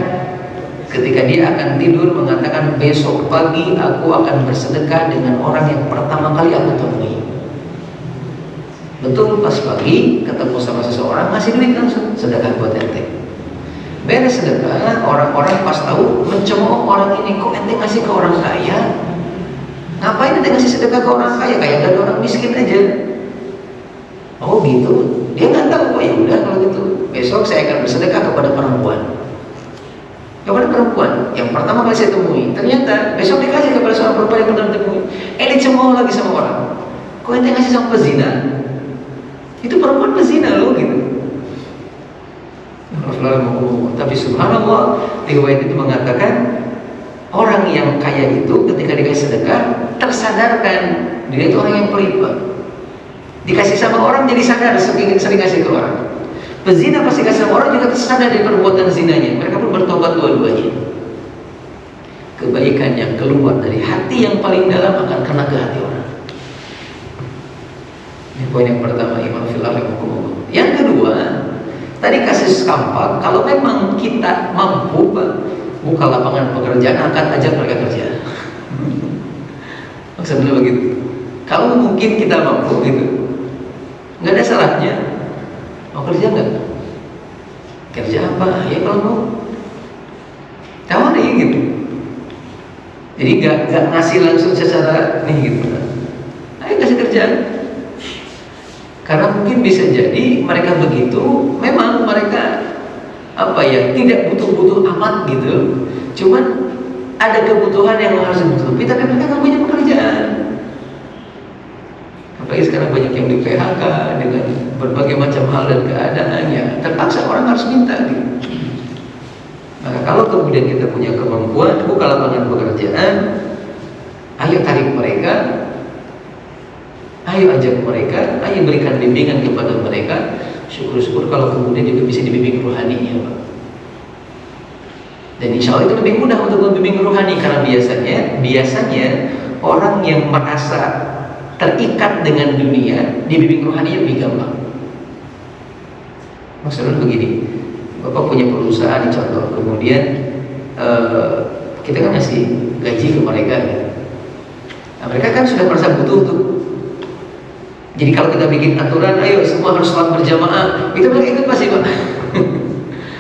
ketika dia akan tidur mengatakan, besok pagi aku akan bersedekah dengan orang yang pertama kali aku temui. Betul, pas pagi ketemu sama seseorang, ngasih duit langsung, sedekah buat ente. Beres sedekah, orang-orang pas tahu mencemooh orang ini, kok ente ngasih ke orang kaya? Ngapain ente ngasih sedekah ke orang kaya? Kayak ada orang miskin aja. Oh gitu, dia nggak tahu. Oh ya udah kalau gitu, besok saya akan bersedekah kepada perempuan. Kepada perempuan yang pertama kali saya temui. Ternyata besok dikasih kepada seorang perempuan yang pernah temui. Dicemooh lagi sama orang. Kok ente ngasih sama pezina? Itu perempuan pezina loh gitu. Tapi subhanallah, riwayat itu mengatakan orang yang kaya itu ketika dikasih sedekah tersadarkan dia itu orang yang pelit Pak. Dikasih sama orang jadi sadar, sering kasih ke orang. Pezina pasti kasih sama orang juga tersadar dari perbuatan zinanya. Mereka pun bertobat dua-duanya. Kebaikan yang keluar dari hati yang paling dalam akan kena ke hati orang. Ini poin yang pertama, iman fillah. Yang kedua, tadi kasus kampak, kalau memang kita mampu buka lapangan pekerjaan, akan ajak mereka kerja. Maksudnya begitu. Kalau mungkin kita mampu gitu, nggak ada salahnya. Mau kerja nggak? Kerja apa? Ya kalau mau, tawari gitu. Jadi nggak ngasih langsung secara nih gitu. Ayo kasih kerjaan. Karena mungkin bisa jadi mereka begitu, memang mereka tidak butuh-butuh amat gitu. Cuman ada kebutuhan yang harus ditutupi, tapi mereka nggak punya pekerjaan. Apalagi sekarang banyak yang di PHK dengan berbagai macam hal dan keadaan, ya terpaksa orang harus minta gitu. Maka kalau kemudian kita punya kemampuan buka lapangan pekerjaan, ayo tarik mereka, ayo ajak mereka, ayo berikan bimbingan kepada mereka. Syukur-syukur kalau kemudian juga bisa dibimbing rohaninya Pak. Dan insya Allah itu lebih mudah untuk membimbing rohani, karena biasanya orang yang merasa terikat dengan dunia, dibimbing rohani lebih gampang. Maksudnya begini, Bapak punya perusahaan contoh, kemudian kita kan ngasih gaji ke mereka gitu. Nah, mereka kan sudah merasa butuh tuh. Jadi kalau kita bikin aturan, ayo semua harus sholat berjamaah, itu mereka ikut pasti Pak.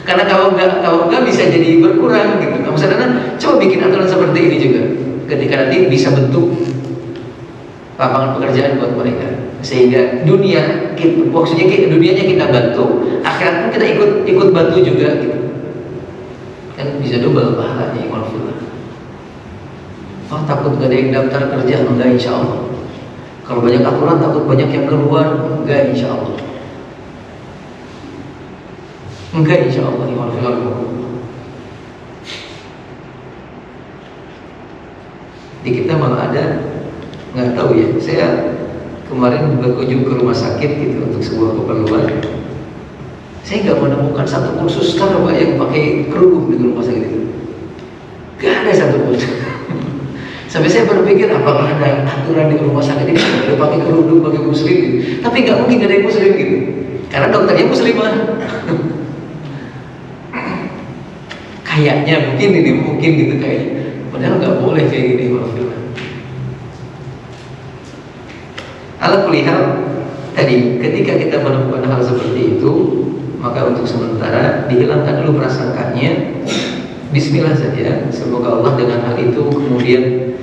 Karena kalau enggak bisa jadi berkurang gitu. Kamu sadar, coba bikin aturan seperti ini juga. Ketika nanti bisa bentuk lapangan pekerjaan buat mereka, sehingga dunia, maksudnya dunianya kita bantu, akhirat pun kita ikut bantu juga gitu. Kan bisa double pahalanya walfillah. Oh takut gak ada yang daftar kerja, enggak insya Allah. Kalau banyak aturan takut banyak yang keluar, enggak insya Allah. Enggak insya Allah. Di kita malah ada, nggak tahu ya. Saya kemarin berkunjung ke rumah sakit gitu untuk sebuah keperluan. Saya nggak menemukan satu pun suster Pak yang pakai kerudung di rumah sakit itu. Gak ada satu pun. Sampai saya berpikir apakah ada aturan di rumah sakit ini ada pakai kerudung, pakai muslim gitu. Tapi nggak mungkin ada yang muslim gitu, karena dokternya muslimah. Kayaknya mungkin gitu kayaknya. Padahal nggak boleh kayak gini walfillah. Ala kulli hal, tadi ketika kita menemukan hal seperti itu, maka untuk sementara dihilangkan dulu prasangkanya. Bismillah saja. Semoga Allah dengan hal itu kemudian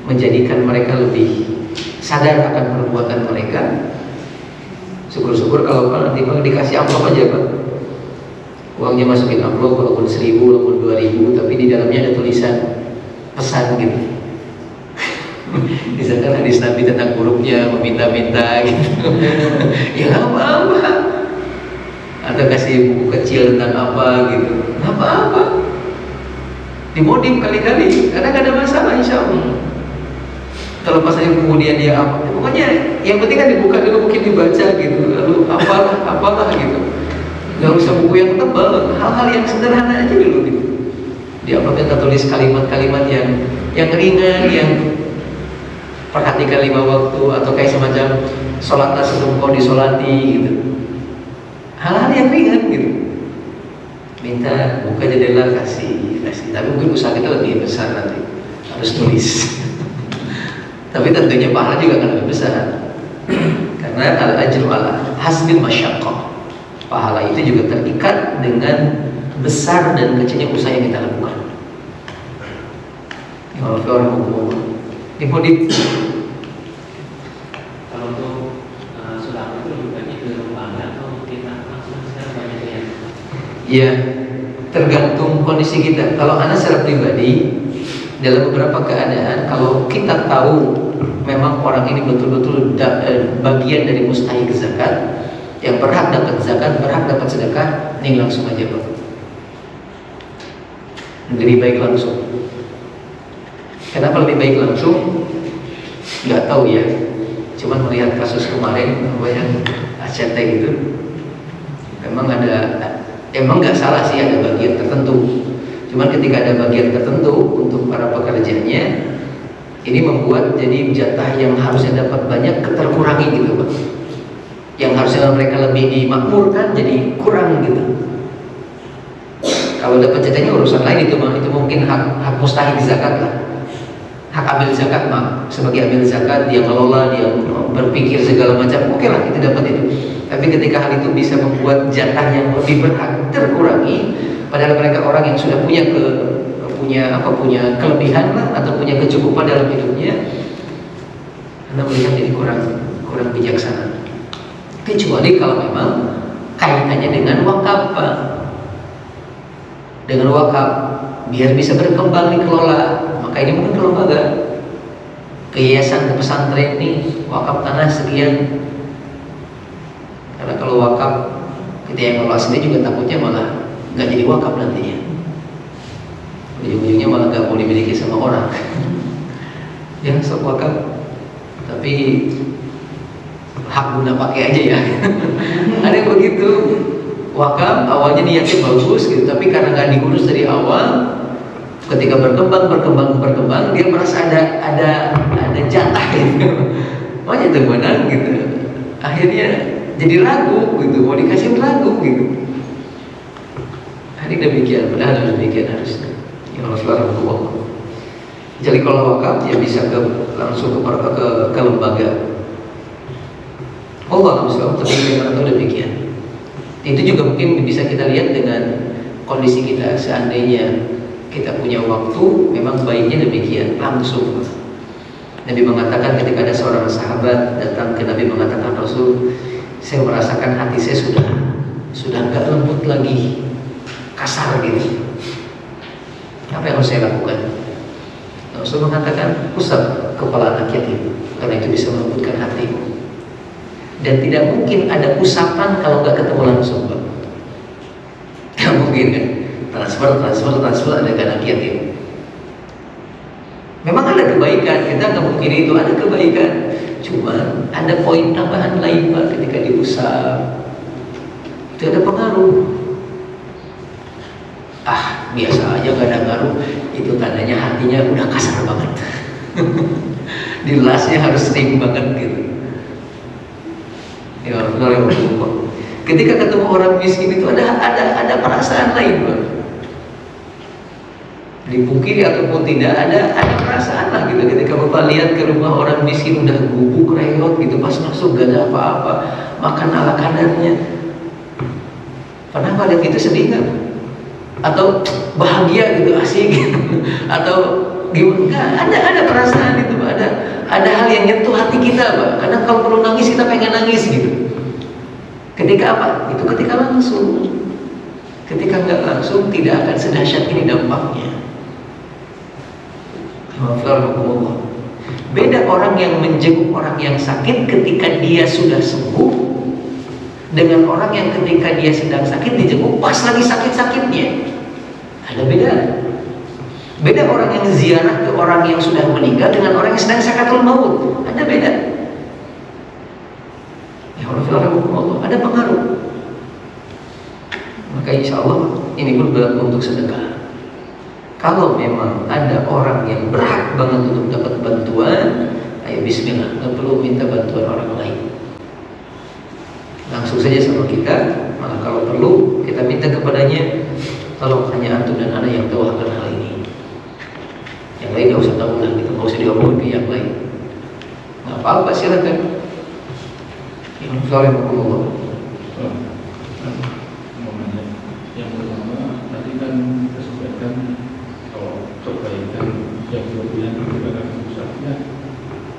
menjadikan mereka lebih sadar akan perbuatan mereka. Syukur-syukur kalau nanti Pak dikasih amplop aja Pak, uangnya masukin amplop, walaupun 1.000, walaupun 2.000, tapi di dalamnya ada tulisan pesan gitu. Misalkan hadis Nabi tentang hurufnya meminta-minta gitu. Ya nggak apa-apa. Atau kasih buku kecil tentang apa gitu, nggak apa-apa. Dimodif kali-kali, karena gak ada masalah insya Allah. Kalau pas kemudian dia apa, pokoknya yang penting kan dibuka dulu, mungkin dibaca gitu, lalu apalah gitu. Gak usah buku yang tebal, hal-hal yang sederhana aja dulu gitu. Di amplop kita tulis kalimat-kalimat yang ringan, yang perhatikan 5 waktu, atau kayak semacam sholatlah sebelum kau disolati gitu. Hal-hal yang ringan gitu. Minta buka jendela kasih, tapi mungkin usaha kita lebih besar nanti, harus tulis. Tapi tentunya pahala juga akan lebih besar, karena al-ajru ala hasbil masyaqqah. Pahala itu juga terikat dengan besar dan kecilnya usaha yang kita lakukan. Kalau orang hukum dimodif. Kalau untuk sudah itu lebih banyak ke lembaga atau kita langsung secara banyak ya? Ya, tergantung kondisi kita. Kalau anak secara pribadi, dalam beberapa keadaan, kalau kita tahu memang orang ini betul-betul bagian dari mustahik zakat, yang berhak dapat zakat, berhak dapat sedekah, ini langsung aja Pak. Lebih baik langsung. Kenapa lebih baik langsung? Nggak tahu ya. Cuman melihat kasus kemarin apa yang ACT gitu, memang emang nggak salah sih ada bagian tertentu. Cuman ketika ada bagian tertentu untuk para pekerjanya, ini membuat jadi jatah yang harusnya dapat banyak terkurangi gitu Pak. Yang harusnya mereka lebih dimakmurkan jadi kurang gitu. Kalau dapat jatahnya urusan lain, itu mungkin hak mustahik zakat lah. Hak ambil zakat mah sebagai ambil zakat, dia ngelola, dia berpikir segala macam, oke lah kita dapat itu. Tapi ketika hal itu bisa membuat jatah yang lebih berhak terkurangi, padahal mereka orang yang sudah punya kelebihan lah, atau punya kecukupan dalam hidupnya, Anda melihat jadi kurang bijaksana. Kecuali kalau memang kaitannya dengan wakaf Pak. Dengan wakaf biar bisa berkembang dikelola, maka ini mungkin ke lembaga, ke yayasan, ke pesantren nih, wakaf tanah sekian. Karena kalau wakaf kita yang ngelola sendiri juga takutnya malah nggak jadi wakaf nantinya, ujung-ujungnya malah nggak mau dimiliki sama orang. Ya sok wakaf, tapi hak guna pakai aja ya. Ada yang begitu. Wakaf awalnya niatnya bagus gitu, tapi karena nggak diurus dari awal, ketika berkembang, dia merasa ada jatah gitu. Makanya itu menang gitu. Akhirnya jadi ragu gitu, mau dikasih ragu gitu. Hari demikian, padahal demikian harusnya. Ya Allah. Jadi kalau wakaf ya bisa langsung ke lembaga. Allah Alhamdulillah, tapi memang tahu demikian. Itu juga mungkin bisa kita lihat dengan kondisi kita. Seandainya kita punya waktu, memang baiknya demikian, langsung. Nabi mengatakan ketika ada seorang sahabat datang ke Nabi mengatakan, Rasul, saya merasakan hati saya sudah enggak lembut lagi, kasar gitu. Apa yang harus saya lakukan? Rasul mengatakan, usap kepala anak yatim, karena itu bisa melembutkan hatimu. Dan tidak mungkin ada usapan kalau nggak ketemu langsung, Pak. Nggak mungkin kan? Transfer ada ke anak yatim. Memang ada kebaikan, kita nggak mungkin itu ada kebaikan. Cuma ada poin tambahan lain, Pak, ketika diusap. Itu ada pengaruh. Biasa aja gak ada ngaruh. Itu tandanya hatinya udah kasar banget. Dilasnya harus sering banget gitu. Ya, ketika ketemu orang miskin itu ada perasaan lain, Pak. Dipungkiri ataupun tidak ada perasaan lah gitu. Ketika Bapak lihat ke rumah orang miskin udah gubuk reot gitu, pas masuk gak ada apa-apa, makan ala kadarnya. Pernah pada itu sedih nggak? Atau bahagia gitu, asik gitu? Atau gimana? Ada perasaan itu, Pak. Ada hal yang nyentuh hati kita, Pak. Karena kalau perlu nangis kita pengen nangis gitu. Ketika apa? Itu ketika langsung. Ketika nggak langsung tidak akan sedahsyat ini dampaknya. Beda orang yang menjenguk orang yang sakit ketika dia sudah sembuh dengan orang yang ketika dia sedang sakit dijenguk pas lagi sakit-sakitnya. Ada beda. Beda orang yang ziarah ke orang yang sudah meninggal dengan orang yang sedang sakaratul maut. Ada beda. Ya Allah, ada pengaruh. Maka insya Allah ini pun berlaku untuk sedekah. Kalau memang ada orang yang berhak banget untuk dapat bantuan, ayo bismillah, nggak perlu minta bantuan orang lain. Langsung saja sama kita. Maka kalau perlu kita minta kepadanya, tolong hanya antum dan ana yang tahu akan hal ini. Yang lain nggak usah tahu lah, gitu. Nggak usah diomongin ke yang lain. Nggak apa-apa, silakan. Assalamualaikum. Yang pertama tadi kan kita sampaikan kalau kebaikan yang berlebihan itu kan pusatnya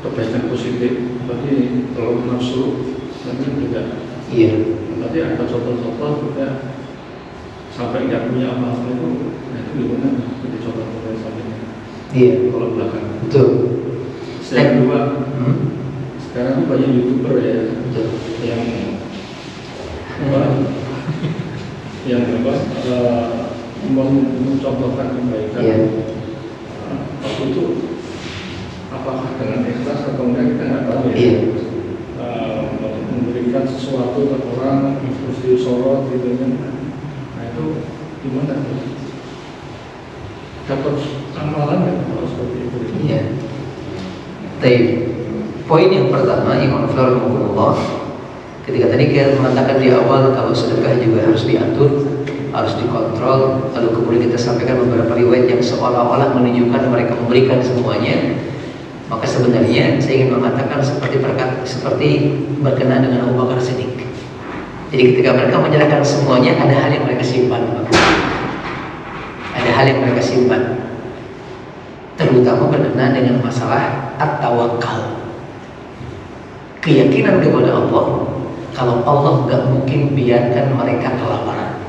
kebaikan positif, berarti kalau nafsu nanti tidak. Iya. Berarti ada contoh-contoh kita sampai nggak punya apa-apa itu, nah itu gimana? Jadi contoh-contoh selanjutnya. Iya. Kalau belakang. Betul. Yang kedua, sekarang banyak YouTuber ya, Betul. yang mencontohkan kebaikan. Iya. Waktu itu apakah dengan ikhlas atau enggak kita nggak tahu ya. Iya. Memberikan sesuatu ke orang terus disorot gitu kan. Nah itu gimana? Dapat amalan nggak kalau seperti itu? Iya. Baik. Poin yang pertama, Imam Rahimahullah, ketika tadi kita mengatakan di awal kalau sedekah juga harus diatur, harus dikontrol, lalu kemudian kita sampaikan beberapa riwayat yang seolah-olah menunjukkan mereka memberikan semuanya. Maka sebenarnya saya ingin mengatakan seperti berkenaan dengan Abu Bakar Siddiq. Jadi ketika mereka menyerahkan semuanya, ada hal yang mereka simpan. Ada hal yang mereka simpan, terutama berkenaan dengan masalah at-tawakkal. Keyakinan kepada Allah, kalau Allah nggak mungkin biarkan mereka kelaparan.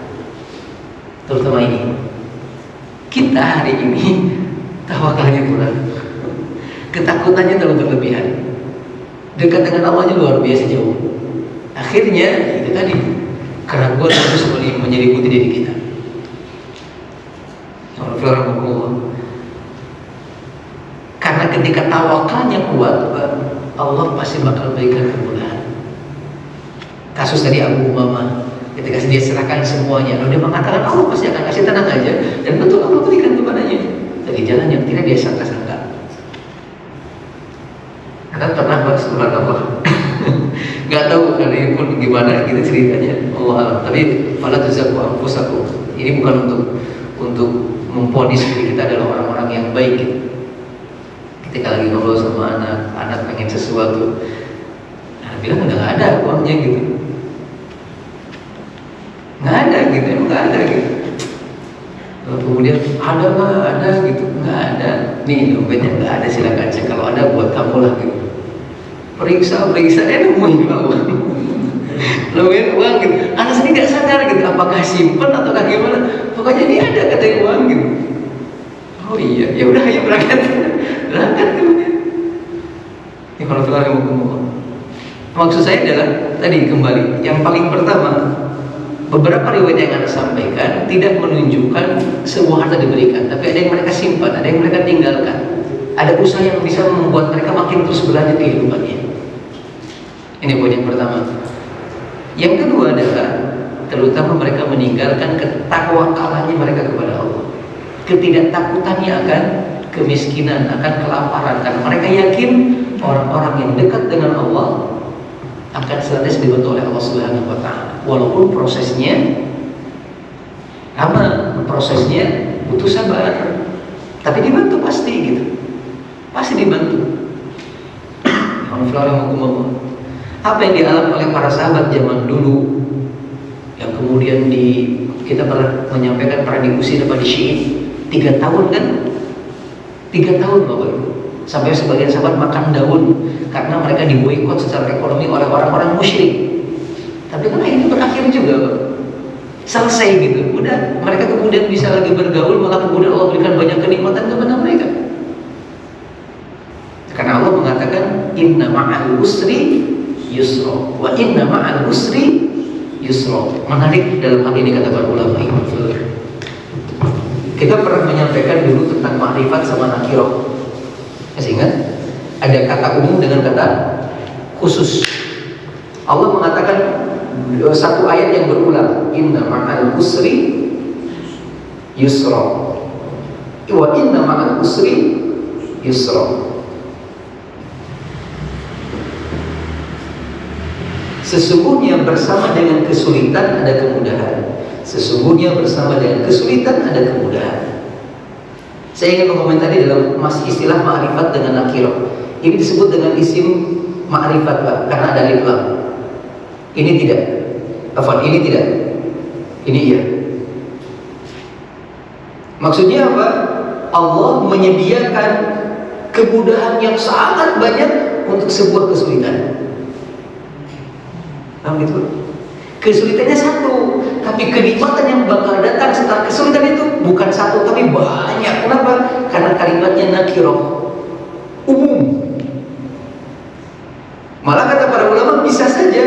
Terutama ini, kita hari ini tawakalnya kurang, ketakutannya terlalu berlebihan, dekat dengan Allahnya luar biasa jauh. Akhirnya itu tadi, keraguan terus menyelimuti diri kita. Karena ketika tawakalnya kuat, Allah pasti bakal berikan kemudahan. Kasus tadi Abu Umamah, ketika dia serahkan semuanya, lalu dia mengatakan Allah pasti akan kasih, tenang aja. Dan betul Allah berikan kepadanya dari jalan yang tidak dia sangka-sangka. Karena pernah bahas subhanallah. Gak tahu kali pun gimana gitu ceritanya. Allah alam. Tapi fala tuzakku anfusakum. Ini bukan untuk memponis diri kita adalah orang-orang yang baik gitu. Ketika lagi ngobrol sama anak pengen sesuatu, anak bilang udah nggak ada uangnya gitu, nggak ada gitu, emang nggak ada gitu. Lalu kemudian ada gitu, nggak ada. Nih dompetnya nggak ada, silakan cek, kalau ada buat kamu lah gitu. Periksa, nemuin uang. Nemuin uang gitu. Anak sendiri nggak sadar gitu, apakah simpen atau gimana. Pokoknya ini ada katanya uang gitu. Oh iya, ya udah ayo berangkat kemudian. Ini kalau yang mau. Maksud saya adalah tadi kembali yang paling pertama, beberapa riwayat yang Anda sampaikan tidak menunjukkan sebuah harta diberikan, tapi ada yang mereka simpan, ada yang mereka tinggalkan. Ada usaha yang bisa membuat mereka makin terus berlanjut kehidupannya. Ini poin yang pertama. Yang kedua adalah terutama mereka meninggalkan ketakwakalannya mereka kepada Allah, ketidaktakutannya akan kemiskinan, akan kelaparan, karena mereka yakin orang-orang yang dekat dengan Allah akan senantiasa dibantu oleh Allah Subhanahu wa Ta'ala. Walaupun prosesnya lama, prosesnya butuh sabar, tapi dibantu pasti gitu, pasti dibantu. Apa yang dialami oleh para sahabat zaman dulu, yang kemudian kita pernah menyampaikan, pernah diusir pada Syi'in 3 tahun kan, 3 tahun Bapak Ibu, sampai sebagian sahabat makan daun karena mereka diboikot secara ekonomi oleh orang-orang musyrik. Tapi kan ini berakhir juga Pak, selesai gitu, udah mereka kemudian bisa lagi bergaul, malah kemudian Allah berikan banyak kenikmatan kepada mereka. Karena Allah mengatakan inna ma'al usri yusra wa inna ma'al usri yusra. Menarik dalam hal ini kata para ulama ini. Kita pernah menyampaikan dulu tentang ma'rifat sama nakirah. Masih ingat? Ada kata umum dengan kata khusus. Allah mengatakan satu ayat yang berulang, inna ma'al usri yusra wa inna ma'al usri yusra. Sesungguhnya bersama dengan kesulitan ada kemudahan. Sesungguhnya bersama dengan kesulitan ada kemudahan. Saya ingin mengomentari dalam istilah ma'rifat dengan nakirah. Ini disebut dengan isim ma'rifat Pak, karena ada alif lam. Ini tidak. Ini tidak. Ini iya. Maksudnya apa? Allah menyediakan kemudahan yang sangat banyak untuk sebuah kesulitan. Gitu. Kesulitannya satu, tapi kenikmatan yang bakal datang setelah kesulitan itu bukan satu tapi banyak. Kenapa? Karena kalimatnya nakirah, umum. Malah kata para ulama bisa saja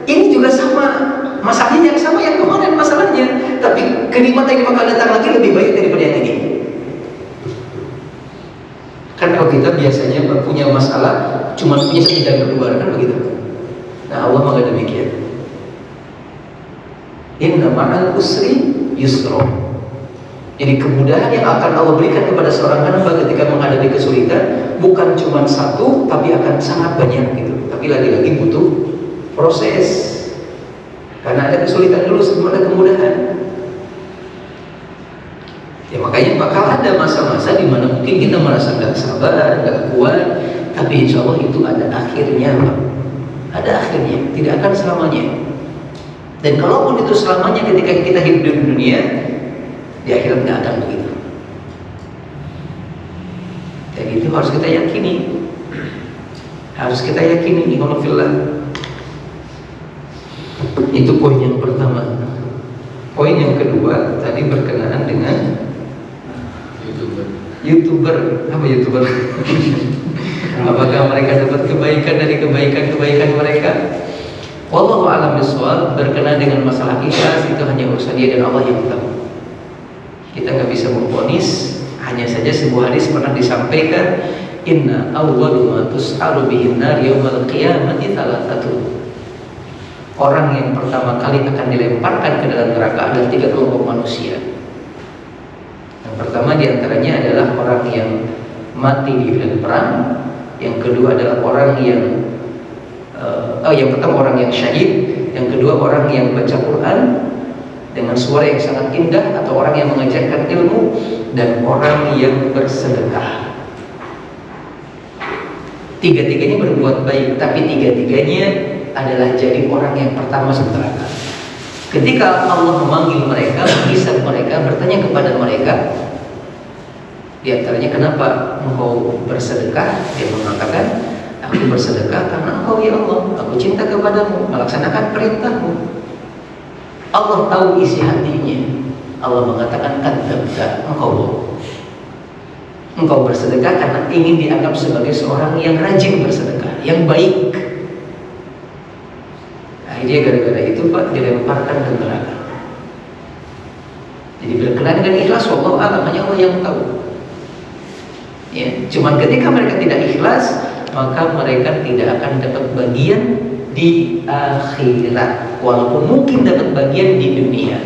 ini juga sama, masalahnya yang sama yang kemarin masalahnya, tapi kenikmatan yang bakal datang lagi lebih baik daripada yang ini. Kan kalau kita biasanya punya masalah cuma punya satu jalan keluar, kan begitu. Nah Allah mengatakan demikian. Inna ma'al usri yusra. Jadi kemudahan yang akan Allah berikan kepada seorang hamba ketika menghadapi kesulitan bukan cuma satu, tapi akan sangat banyak gitu. Tapi lagi-lagi butuh proses. Karena ada kesulitan dulu sebelum ada kemudahan. Ya makanya bakal ada masa-masa di mana mungkin kita merasa nggak sabar, nggak kuat, tapi insya Allah itu ada akhirnya Pak. Ada akhirnya, tidak akan selamanya. Dan kalaupun itu selamanya ketika kita hidup di dunia, di akhirat nggak akan begitu. Dan itu harus kita yakini. Harus kita yakini. Ikhwanullah. Itu poin yang pertama. Poin yang kedua tadi berkenaan dengan YouTuber. Apa YouTuber? Apakah mereka dapat kebaikan dari kebaikan mereka? Wallahu a'lam bishawab. Berkenaan dengan masalah ikhlas itu hanya urusan dia dan Allah yang tahu. Kita nggak bisa memvonis. Hanya saja sebuah hadis pernah disampaikan, inna awwalu ma tus'alu bihin nar yaumal qiyamati thalathatu. Orang yang pertama kali akan dilemparkan ke dalam neraka adalah 3 kelompok manusia. Yang pertama diantaranya adalah orang yang mati di medan perang. Yang kedua adalah orang yang yang pertama orang yang syahid, yang kedua orang yang baca Quran, dengan suara yang sangat indah, atau orang yang mengajarkan ilmu, dan orang yang bersedekah. Tiga-tiganya berbuat baik, tapi tiga-tiganya adalah jadi orang yang pertama masuk neraka. Ketika Allah memanggil mereka, menghisab mereka, bertanya kepada mereka, di antaranya, kenapa engkau bersedekah? Dia mengatakan, aku bersedekah karena engkau ya Allah, aku cinta kepadamu, melaksanakan perintahmu. Allah tahu isi hatinya. Allah mengatakan, kadzabta, engkau bohong. Engkau bersedekah karena ingin dianggap sebagai seorang yang rajin bersedekah, yang baik. Akhirnya gara-gara itu Pak, dilemparkan ke neraka. Jadi berkenaan dengan ikhlas, wallahu a'lam, hanya Allah yang tahu. Ya, cuman ketika mereka tidak ikhlas, maka mereka tidak akan dapat bagian di akhirat, walaupun mungkin dapat bagian di dunia.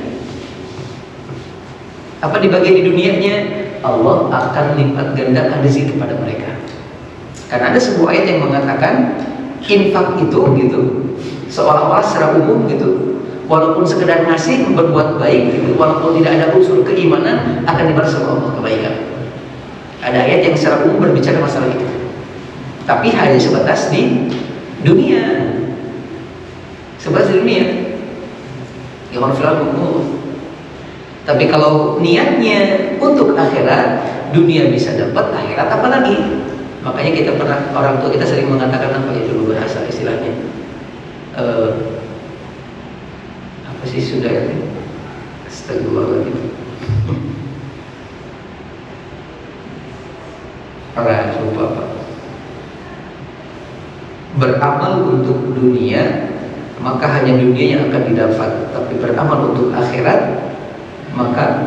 Apa di bagian di dunianya? Allah akan lipat gandakan rezeki kepada mereka. Karena ada sebuah ayat yang mengatakan infak itu gitu, seolah-olah secara umum gitu, walaupun sekedar ngasih, berbuat baik gitu, walaupun tidak ada unsur keimanan, akan dibalas oleh Allah kebaikan. Ada ayat yang secara umum berbicara masalah itu, tapi hanya sebatas di dunia, sebatas di dunia. Tapi kalau niatnya untuk akhirat, dunia bisa dapat, akhirat apa lagi? Makanya kita pernah, orang tua kita sering mengatakan apa ya dulu bahasa istilahnya, apa sih sudah ini? Astagfirullahaladzim. Lupa Pak. Beramal untuk dunia, maka hanya dunia yang akan didapat. Tapi beramal untuk akhirat, maka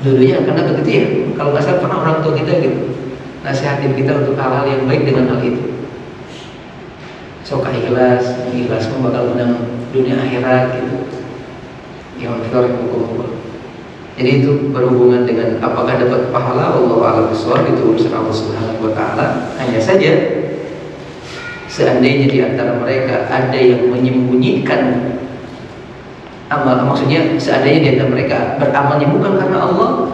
dunia akan dapat. Gitu ya. Kalau nggak salah pernah orang tua kita gitu nasihatin kita untuk hal-hal yang baik dengan hal itu. Sok ikhlas, ikhlasmu bakal menang dunia akhirat gitu. Yang hukum. Jadi itu berhubungan dengan apakah dapat pahala, Allah a'lam bishawab, itu urusan Allah Subhanahu wa taala. Hanya saja seandainya di antara mereka ada yang menyembunyikan amal, maksudnya seandainya di antara mereka beramalnya bukan karena Allah,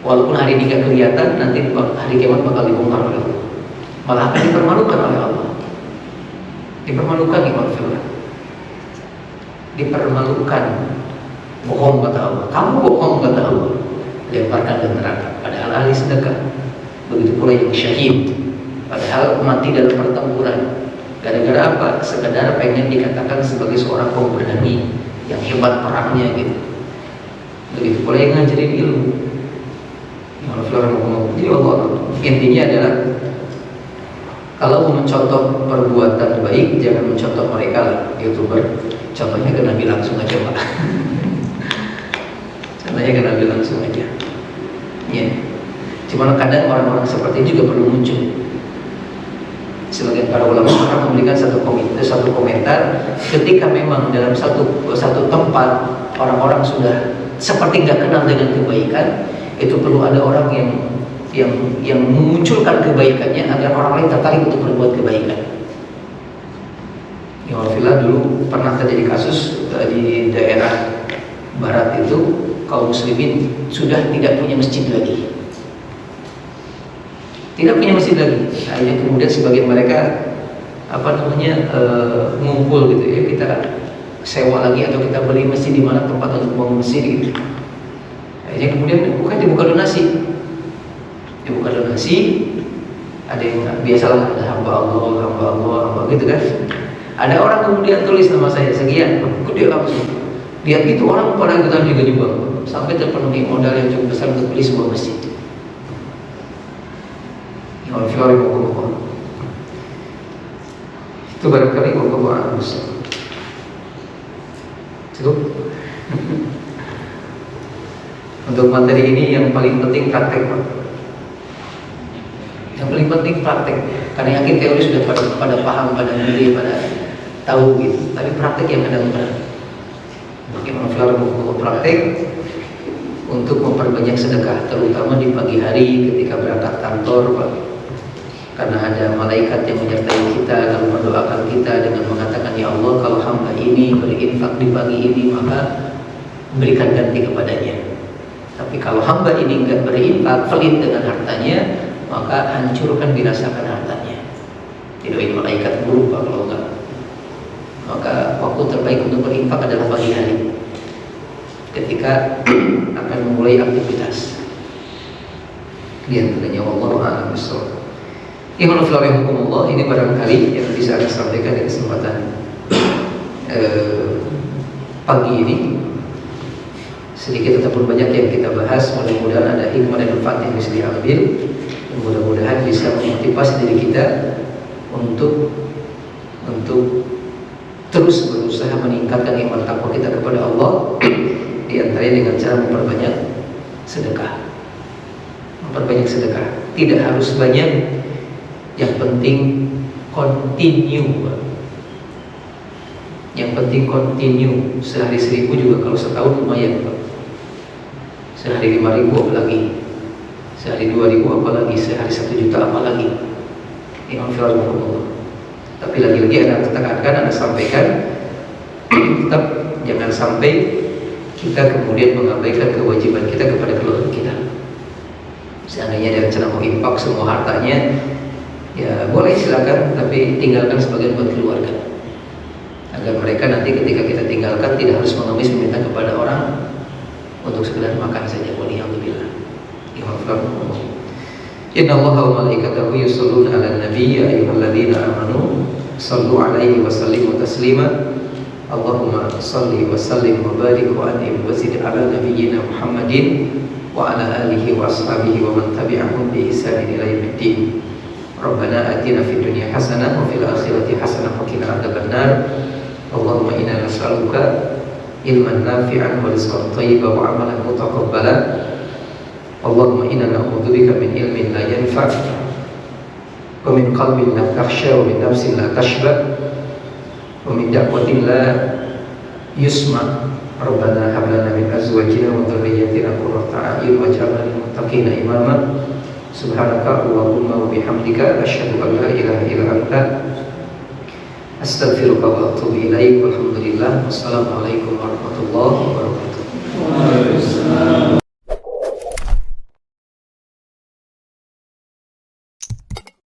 walaupun hari ini gak kelihatan, nanti hari kiamat bakal dibongkar oleh Allah, malah akan dipermalukan oleh Allah. Dipermalukan dipermalukan. Bohong kata Allah, kamu bohong kata Allah, lemparkan ke neraka. Padahal ahli sedekah. Begitu pula yang syahid, padahal mati dalam pertempuran. Gara-gara apa? Sekadar pengen dikatakan sebagai seorang pemberani yang hebat perangnya gitu. Begitu pula yang ngajarin ilmu. Jadi Allah, intinya adalah kalau mau mencontoh perbuatan baik, jangan mencontoh mereka lah, YouTuber. Contohnya ke Nabi langsung aja Pak. Contohnya ke Nabi langsung aja. Ya. Cuma kadang orang-orang seperti ini juga perlu muncul. Sebagian para ulama pernah memberikan satu komentar, ketika memang dalam satu tempat orang-orang sudah seperti nggak kenal dengan kebaikan, itu perlu ada orang yang memunculkan kebaikannya agar orang lain tertarik untuk berbuat kebaikan. Ya Alhamdulillah, dulu pernah terjadi kasus di daerah barat itu, kaum muslimin sudah tidak punya masjid lagi. Tidak punya masjid lagi. Akhirnya kemudian sebagian mereka ngumpul gitu ya, kita sewa lagi atau kita beli masjid di mana tempat untuk bangun masjid gitu. Akhirnya kemudian dibuka donasi. Ada yang biasalah, ada hamba Allah gitu kan. Ada orang kemudian tulis nama saya sekian, dia langsung. Lihat gitu orang pada ikutan juga nyumbang sampai terpenuhi modal yang cukup besar untuk beli sebuah masjid. Itu barangkali Allah cukup. Untuk materi ini yang paling penting praktek Pak. Yang paling penting praktek. Karena yakin teori sudah pada paham, pada ngerti, pada tahu gitu. Tapi praktek yang kadang berat. Bagaimana praktek untuk memperbanyak sedekah, terutama di pagi hari ketika berangkat kantor Pak. Karena ada malaikat yang menyertai kita lalu mendoakan kita dengan mengatakan, ya Allah, kalau hamba ini, berinfak di pagi ini, maka berikan ganti kepadanya. Tapi kalau hamba ini enggak berinfak, pelit dengan hartanya, maka hancurkan, binasakan hartanya. Didoain malaikat buruk kalau enggak. Maka waktu terbaik untuk berinfak adalah pagi hari, ketika akan memulai aktivitas. Lihat adanya wallahu a'lam bishawab. Ikhwan fillah rahimakumullah, ini barangkali yang bisa saya sampaikan di kesempatan pagi ini. Sedikit ataupun banyak yang kita bahas, mudah-mudahan ada hikmah dan manfaat yang bisa diambil. Mudah-mudahan bisa memotivasi diri kita untuk terus berusaha meningkatkan iman takwa kita kepada Allah, di antaranya dengan cara memperbanyak sedekah. Memperbanyak sedekah. Tidak harus banyak, yang penting continue. Yang penting continue. Sehari 1.000 juga kalau setahun lumayan, Pak. Sehari 5.000 apalagi, sehari 2.000 apalagi, sehari 1 juta apalagi. Imam Firman. Tapi lagi-lagi Anda tekankan, Anda sampaikan, tetap jangan sampai kita kemudian mengabaikan kewajiban kita kepada keluarga kita. Seandainya ada rencana mau infak semua hartanya, ya boleh silakan, tapi tinggalkan sebagian buat keluarga, agar mereka nanti ketika kita tinggalkan tidak harus mengemis meminta kepada orang untuk sekedar makan saja. Walhamdulillah. Inna Allaha wa malaikatahu yusholluna 'alan nabi ya ayyuhalladzina amanu shallu 'alaihi wa sallimu taslima. Allahumma shalli wa sallim wa barik wa an'im wa zid 'ala nabiyyina Muhammadin wa 'ala alihi wa ashabihi wa man tabi'ahum bi ihsanin ila yaumiddin. Rabbana atina fid dunya hasanah wa fil akhirati hasanah wa qina adzabannar. Allahumma inna nas'aluka ilman nafi'an wa rizqan thayyiban wa 'amalan mutaqabbalan. Allahumma inna na'udzubika min ilmin la yanfa' wa min qalbin la takhsha wa min nafsin la tashba wa min da'watin la yusma. Rabbana hab lana min azwajina wa dhurriyyatina qurrata a'yun waj'alna lil muttaqina imama. Subhanaka Allahumma wa bihamdika asyhadu an la ilaha illa anta astaghfiruka wa atubu ilaik. Walhamdulillah. Wassalamualaikum warahmatullahi wabarakatuh.